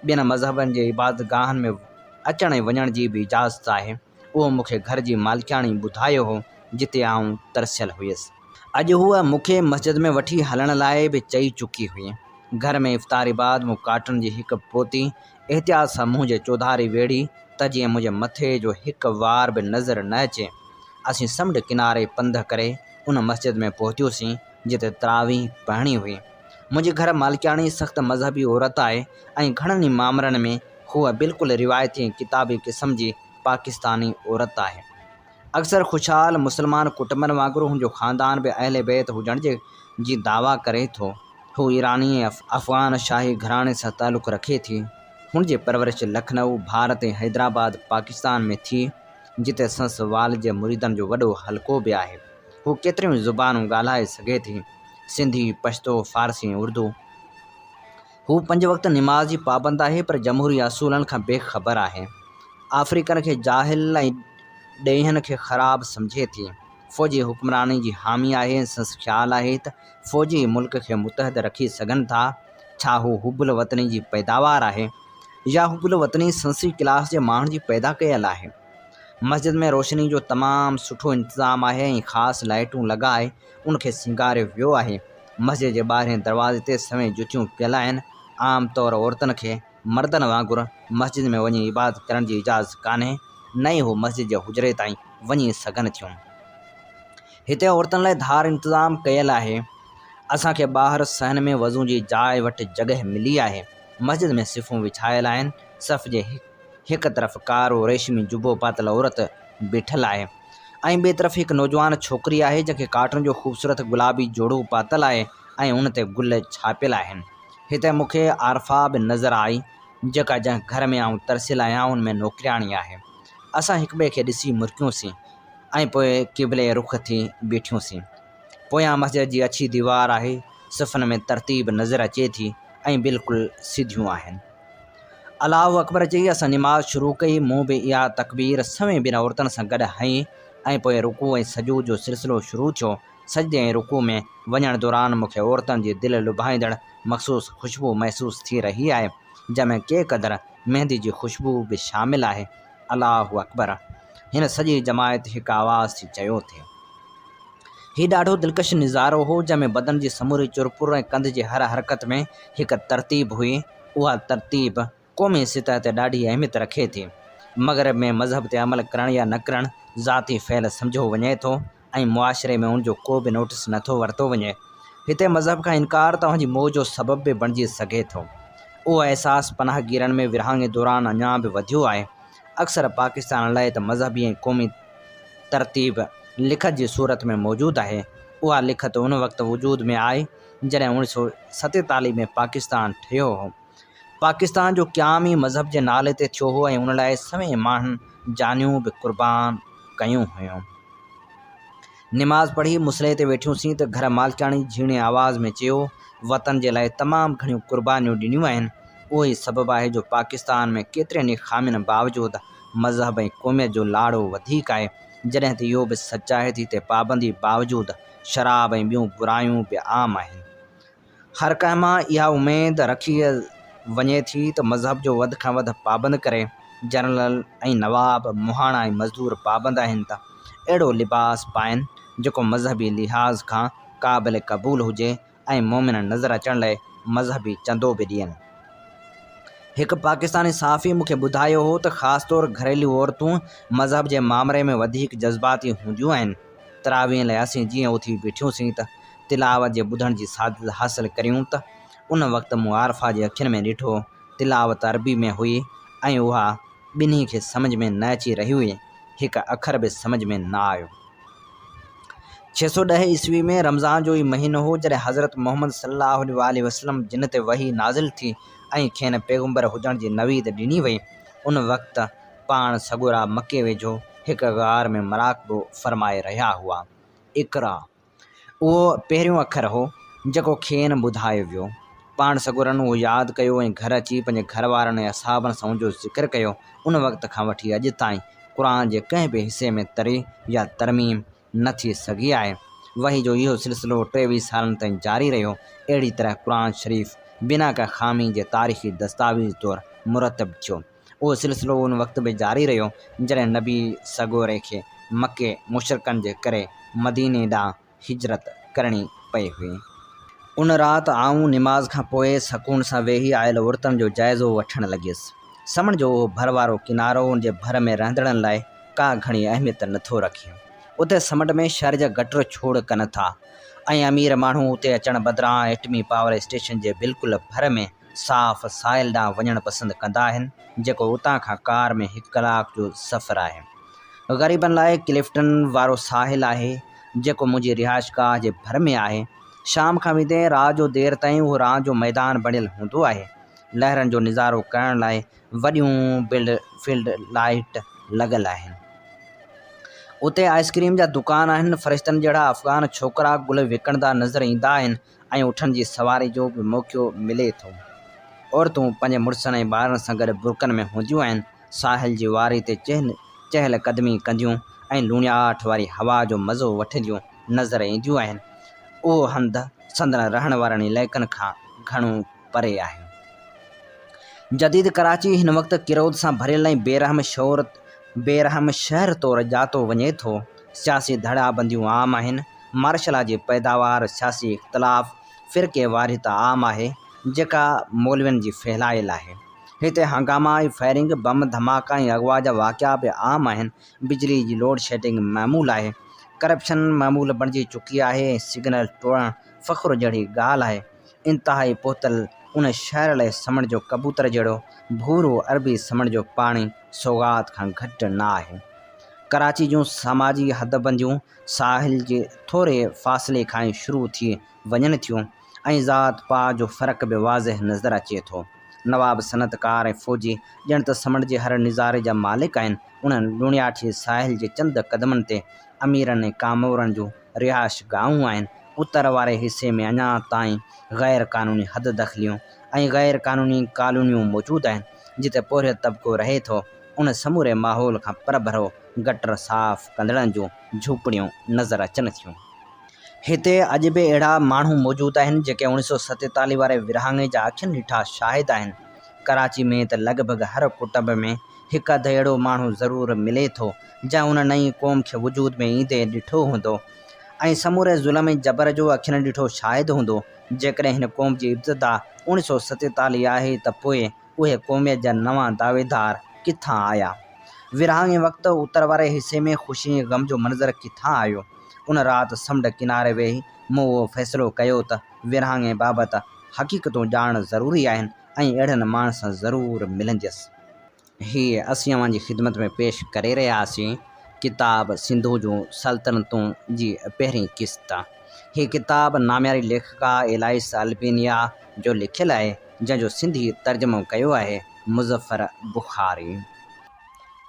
ॿियनि मज़हबनि जे इबादतगाहनि में अचण ऐं वञण जी बि इजाज़त आहे। उहो मूंखे घर जी मालिकाणी ॿुधायो हो जिते आउं तरसियल हुयुसि। अॼु हूअ मूंखे मस्जिद में वठी हलण लाइ बि चई चुकी हुई। घर में इफ़्तारी बाद मूं काटन जी हिकु पोती एहतियात सां मुंहुं जे चौधारी वेड़ी त जीअं मुंहिंजे मथे जो हिकु वार बि नज़र न अचे। असीं समुंड किनारे पंध करे उन मस्जिद में पहुतियोसीं जिते तरावीह पढ़णी हुई। मुंहिंजी घर मालिकाणी सख़्तु मज़हबी औरत आहे ऐं घणनि ई मामरनि में हूअ बिल्कुलु रिवायती ऐं किताबी क़िस्म जी पाकिस्तानी औरत आहे। अक्सर ख़ुशहाल मुस्लमान कुटुंबनि वांगुरु हुनजो ख़ानदान बि अहले बैत हुजण जी दावा करे थो। हू ईरानी ऐं अफ़गान शाही घराणे सां तालुक़ु रखे थी। हुनजी परवरिश लखनऊ भारत ऐं हैदराबाद पाकिस्तान में थी, जिते संस वाल जे मुरीदनि जो वॾो हल्को बि आहे। हू केतिरियूं ज़ुबानूं ॻाल्हाए सघे थी, सिंधी, पश्तो, फ़ारसी ऐं उर्दू। हू 5 वक़्त निमाज़ जी पाबंद आहे, पर जमहूरी असूलनि खां बेख़बर आहे। अफ्रीकन खे जाहिल ऐं ॾेहियनि खे ख़राब सम्झे थी। फ़ौजी हुक्मरानी जी हामी आहे। संस ख़्यालु आहे त फ़ौजी मुल्क खे मुतहद रखी सघनि था। छा हू हुबुल वतनी जी पैदावार आहे या हुबुल वतनी संसी क्लास जे माण्हुनि जी पैदा कयल आहे। मस्जिद में रोशनी जो तमामु सुठो इंतज़ाम आहे ऐं ख़ासि लाइटूं लॻाए उनखे सिंगारियो वियो आहे। मस्जिद जे ॿाहिरें दरवाज़े ते सवें जुतियूं पियल आहिनि। आम तौरु औरतुनि खे मर्दनि वांगुरु मस्जिद में वञी इबादत करण जी इजाज़त कान्हे, न ई हू मस्जिद जे हुजरे ताईं वञी सघनि थियूं। हिते औरतुनि लाइ धार इंतज़ाम कयल आहे। असांखे ॿाहिरि सहन में वज़ू जी जाइ वटि जॻह मिली आहे। मस्जिद में सिफ़ूं विछायल आहिनि। सफ़ जे हिकु तरफ़ कारो रेशमी जुबो पातल औरत बीठल आहे ऐं ॿिए तरफ़ हिकु नौजवान छोकिरी आहे जंहिंखे काटन जो ख़ूबसूरत गुलाबी जोड़ो पातल आहे ऐं उन ते गुल छापियल आहिनि। हिते मूंखे आरफा बि नज़र आई, जेका जंहिं घर में आउं तरसियल आहियां उन में नौकिरियाणी आहे। असां हिक ॿिए खे ॾिसी मुरकियूंसीं ऐं पोइ क़िबले रुख़ थी बीठियूंसीं। पोयां मस्जिद जी अछी दीवार आहे। सफ़न में तरतीब नज़र अचे थी ऐं बिल्कुलु सिधियूं आहिनि। अलाहु अकबर चई असां निमाज़ शुरू कई। मूं बि इहा तकबीर सवें ॿिनि औरतुनि सां गॾु हई ऐं पोइ रुकू ऐं सजूद जो सिलसिलो शुरू थियो। सजदे ऐं रुकू में वञण दौरान मूंखे औरतुनि जी दिलि लुभाईंदड़ मख़सूस ख़ुशबू महसूस थी रही आहे, जंहिंमें के क़दुरु मेहंदी जी ख़ुशबू बि शामिल आहे। अलाहु अकबर, हिन सॼी जमायत हिकु आवाज़ थी चयो थे। हीउ ॾाढो दिलकश नज़ारो हो, जंहिंमें बदन जी समूरी चुरपुर ऐं कंध जी हर हरकत में हिकु तरतीब हुई। उहा तरतीब क़ौमी सतह ते ॾाढी अहमियत रखे थी। मग़रिब में मज़हब ते अमल करणु या न करणु ज़ाती फ़ैल सम्झो वञे थो ऐं मुआशिरे में उनजो को बि नोटिस नथो वरितो वञे। हिते मज़हब खां इनकार तव्हांजी मौज जो सबब बि बणिजी सघे थो। उहो अहसासु पनाहगीरनि में विरहाङे दौरान अञा बि वधियो आहे। अक्सर पाकिस्तान लाइ त मज़हबी ऐं क़ौमी तरतीब लिखत जी सूरत में मौजूदु आहे। उहा लिखत उन वक़्तु वजूद में आहे जॾहिं 1947 में पाकिस्तान ठहियो हो। पाकिस्तान जो क़याम ई मज़हब जे नाले ते थियो हो ऐं उन लाइ सवें माण्हुनि जानियूं बि क़ुर्बान कयूं हुयूं। निमाज़ पढ़ी मुसले ते वेठियूंसीं त घर मालिकाणी झीणे आवाज़ में चयो, वतन जे लाइ तमामु घणियूं क़ुर्बानियूं ॾिनियूं आहिनि। उहो ई सबबु आहे जो पाकिस्तान में केतिरनि ई ख़ामियुनि बावजूदु मज़हब ऐं क़ौमियत जो लाड़ो वधीक आहे, जॾहिं त इहो बि सच आहे त हिते पाबंदी बावजूदु शराब ऐं ॿियूं बुरायूं बि आम आहिनि। हर कंहिं मां इहा उमेद रखी वञे थी त मज़हब जो वधि खां वधि पाबंद करे। जनरल ऐं नवाब, मुहाणा ऐं मज़दूर पाबंद आहिनि त अहिड़ो लिबास पाइनि जेको मज़हबी लिहाज़ खां क़ाबिल क़बूल हुजे ऐं मोमिन नज़र अचण लाइ मज़हबी चंदो बि ॾियनि। हिकु पाकिस्तानी साफ़ी मूंखे ॿुधायो हो त ख़ासि तौरु घरेलू औरतूं मज़हब जे मामले में वधीक जज़्बाती हूंदियूं आहिनि। तरावीह लाइ असीं जीअं उथी बीठियूंसीं त तिलावत जे ॿुधण जी सादत हासिल करियूं त उन वक़्तु मूं आरफा जे अखियुनि में ॾिठो तिलावत अरबी में हुई ऐं उहा ॿिन्ही खे सम्झ में न अची रही हुई, हिकु अखर बि सम्झ में न आयो। 610 ईस्वी में रमज़ान जो ई महीनो हो जॾहिं हज़रत मोहम्मद सल्लल्लाहु अलैहि वसल्लम जिन ते वही नाज़िल थी ऐं खेनि पैगम्बर हुजण जी नवीद ॾिनी वई। उन वक़्तु पाण सॻोरा मके वेझो हिकु गार में मराक़बो फरमाए रहिया हुआ। इक़रा उहो पहिरियों अखर हो जेको खेनि ॿुधायो वियो। पाण सॻोरनि उहो यादि कयो ऐं घर अची पंहिंजे घर वारनि ऐं असाबनि सां उनजो ज़िक्र कयो। उन वक़्त खां वठी अॼु ताईं क़ुर जे कंहिं बि हिसे में तरी या तरमीम न थी सघी आहे। वही जो इहो सिलसिलो 23 सालनि ताईं जारी रहियो। अहिड़ी तरह क़ुर शरीफ़ बिना का ख़ामी जे तारीख़ी दस्तावेज़ तौरु मुरतब थियो। उहो सिलसिलो उन वक़्तु बि जारी रहियो जॾहिं नबी सॻोरे खे मके मुशरिकनि जे करे मदीने ॾांहुं हिजरत करणी पई हुई। उन राति आऊं निमाज़ खां पोइ सकून सां वेही आयल औरतुनि जो जाइज़ो वठणु लॻियुसि। समुंड जो उहो भर वारो किनारो उन जे भर में रहंदड़नि लाइ का घणी अहमियत नथो रखे। उते समुंड में शहर जा गटर छोड़ कनि था ऐं अमीर माण्हू उते अचण बदिरां एटमी पावर स्टेशन जे बिल्कुलु भर में साफ़ साहिल ॾांहुं वञणु पसंदि कंदा आहिनि, जेको उतां खां कार में 1 कलाक जो सफ़रु आहे। ग़रीबनि लाइ क्लिफ्टन वारो साहिल आहे जेको मुंहिंजी रिहाइशगाह जे भर में आहे। शाम खां वेंदे राति जो देरि ताईं उहो रांदि जो मैदान बणियलु हूंदो आहे। लहरनि जो नज़ारो करण लाइ वॾियूं फील्ड लाइट लॻल आहिनि। उते आइस्क्रीम जा दुकान आहिनि। फ़रिश्तनि जहिड़ा अफ़गान छोकिरा गुल विकिणंदा नज़र ईंदा आहिनि ऐं उठनि जी सवारी जो बि मौक़ो मिले थो। औरतूं पंहिंजे मुड़ुसनि ऐं ॿारनि सां गॾु बुरकनि में हूंदियूं आहिनि, साहिल जी वारी ते चहल क़दमी कंदियूं ऐं लूणियाठ वारी हवा जो मज़ो वठंदियूं नज़र ईंदियूं आहिनि। उहो हंधि संदन रहण वारनि इलाइक़नि खां घणो परे आहे। जदीद कराची हिन वक़्तु किरोद सां भरियल ऐं बेरहम शहर तौरु ॼातो वञे थो। सियासी धड़ाबंदियूं आम आहिनि। मार्शल जी पैदावार, सियासी इख़्तिलाफ़, फ़िरक़े वारियत आम आहे जेका मौलवियुनि जी फहिलायल आहे। हिते हंगामा ऐं फायरिंग, बम धमाका ऐं अगवा जा वाक़िया बि आम आहिनि। बिजली जी लोड शेडिंग मामूल आहे। करप्शन मामूल बणिजी चुकी आहे ऐं सिग्नल टोड़णु फ़ख़्रु जहिड़ी ॻाल्हि आहे। इंतिहाई पोतल उन शहर लाइ समुंड जो कबूतर जहिड़ो भूरो अरबी समुंड जो पाणी सौगात खां घटि न आहे। कराची जूं समाजी हदबंदियूं साहिल जे थोरे फ़ासिले खां ई शुरू थी वञनि थियूं ऐं ज़ात पात जो फ़र्क़ु बि वाज़िह नज़र अचे थो। नवाब सनतकार ऐं फ़ौजी ॼण त समुंड जे हर निज़ारे जा मालिक आहिनि। उन्हनि लुणियाठी साहिल जे चंद क़दमनि ते अमीरनि ऐं कामोरनि जूं रिहाइश गाहूं आहिनि। उत्तर वारे हिसे में अञा ताईं ग़ैर क़ानूनी हद दख़लियूं ऐं ग़ैर क़ानूनी कॉलोनियूं मौजूदु आहिनि जिते पोरियो तबिको रहे थो। उन समूरे माहौल खां परभरो गटर साफ़ कंदड़नि जूं झूपड़ियूं नज़र अचनि थियूं। हिते अॼु बि अहिड़ा माण्हू मौजूदु आहिनि जेके 1947 वारे विरहाङे जा अखियुनि ॾिठा शाहिद आहिनि। कराची में त लॻभॻि हर कुटुंब में हिकु अधु अहिड़ो माण्हू ज़रूरु मिले थो जंहिं उन नई क़ौम खे वजूद में ईंदे ॾिठो हूंदो ऐं समूरे ज़ुल्म ऐं जबर जो अखियुनि ॾिठो शाहिद हूंदो। जेकॾहिं हिन क़ौम जी इब्तिदा 1947 आहे त पोइ उहे क़ौमियत जा नवां दावेदार किथां आया? विरहाङे वक़्तु उत्तर वारे हिसे में ख़ुशी ऐं ग़म जो मंज़र किथां आयो? उन राति समुंड किनारे वेही मूं उहो फ़ैसिलो कयो त विरहाङे बाबति हक़ीक़तूं ॼाणणु ज़रूरी आहिनि ऐं अहिड़नि माण्हुनि सां ज़रूरु मिलंदसि। हीअ असीं अव्हांजी ख़िदमत में पेश करे रहियासीं किताब सिंधु जूं सल्तनतूं जी पहिरीं क़िस्त। हीअ किताब नाम्यारी लेखिका एलाइस अल्बेनिया जो लिखियलु आहे जंहिंजो सिंधी तर्जुमो कयो आहे मुज़फ़र बुख़ारी।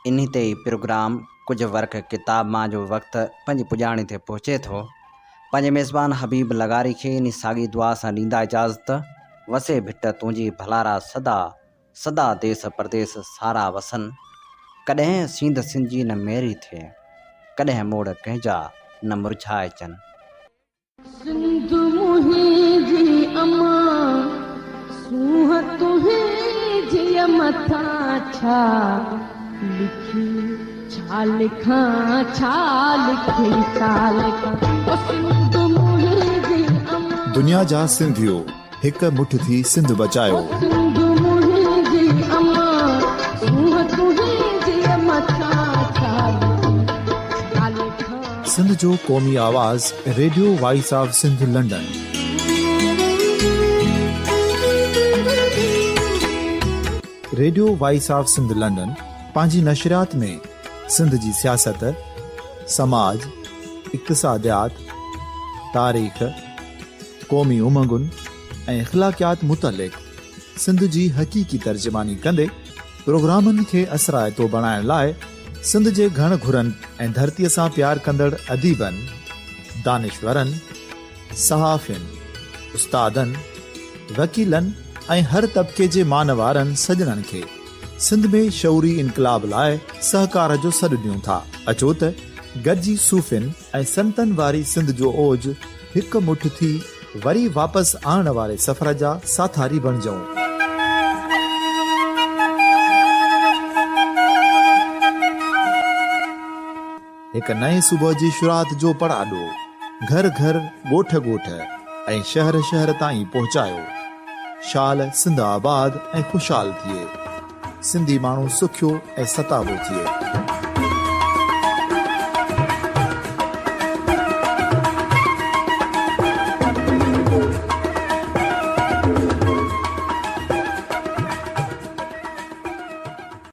इन ते ई प्रोग्राम कुझु वर्क किताब मां जो वक़्तु पंहिंजी पुॼाणी ते पहुचे थो। पंहिंजे मेज़बान हबीब लगारी खे इन साॻी दुआ सां ॾींदा इजाज़त। वसे भिट तुंहिंजी भलारा सदा सदा देस परदेस सारा वसन। कॾहिं सिंध सिंधी न मेरी थिए, कॾहिं मोड़ कंहिंजा न मुरझाए अचनि। सिंध मुंहिंजी अमा सूंह तुंहिंजी मथां छा लिखी छा लिखां छा लिखी छा लिखां। सिंध मुंहिंजी अमा दुनिया जा सिंधियो हिकु मुठ थी सिंध बचायो। सिंध मुंहिंजी अमा सूंह तुंहिंजी मथां छा लिखी छा लिखां। सिंध जो क़ौमी आवाज़ radio voice of Sindh London. Radio voice of Sindh London पंहिंजी नशरियात में सिंध जी सियासत, समाज, इक़्तिसादियात, तारीख़, क़ौमी उमंगुनि ऐं अख़लाक़ियात मुतलिक़ सिंध जी हक़ीक़ी तर्जुमानी कंदे प्रोग्रामनि खे असराइतो बणाइण लाइ सिंध जे घण घुरनि ऐं धरतीअ सां प्यार कंदड़ अदीबनि, दानिशवरनि, सहाफ़ियुनि, उस्तादनि, वकीलनि ऐं हर तबिके जे मानवारनि सॼणनि खे सिंध में शऊरी इनक़लाब लाइ सहकार जो सॾु ॾियूं था। अचो त गॾिजी सूफ़ियुनि ऐं संतनि वारी सिंध जो ओज हिकु मुठ थी वरी वापसि आणण वारे सफ़र जा साथारी बणिजऊं। हिकु नए सुबुह जी शुरूआत जो पड़ाॾो घर घर, ॻोठ ॻोठ ऐं शहर शहर ताईं पहुचायो। शाल सिंध आबाद ऐं ख़ुशहाल थिए, सिंधी माण्हू सुखियो ऐं सताबो थिए।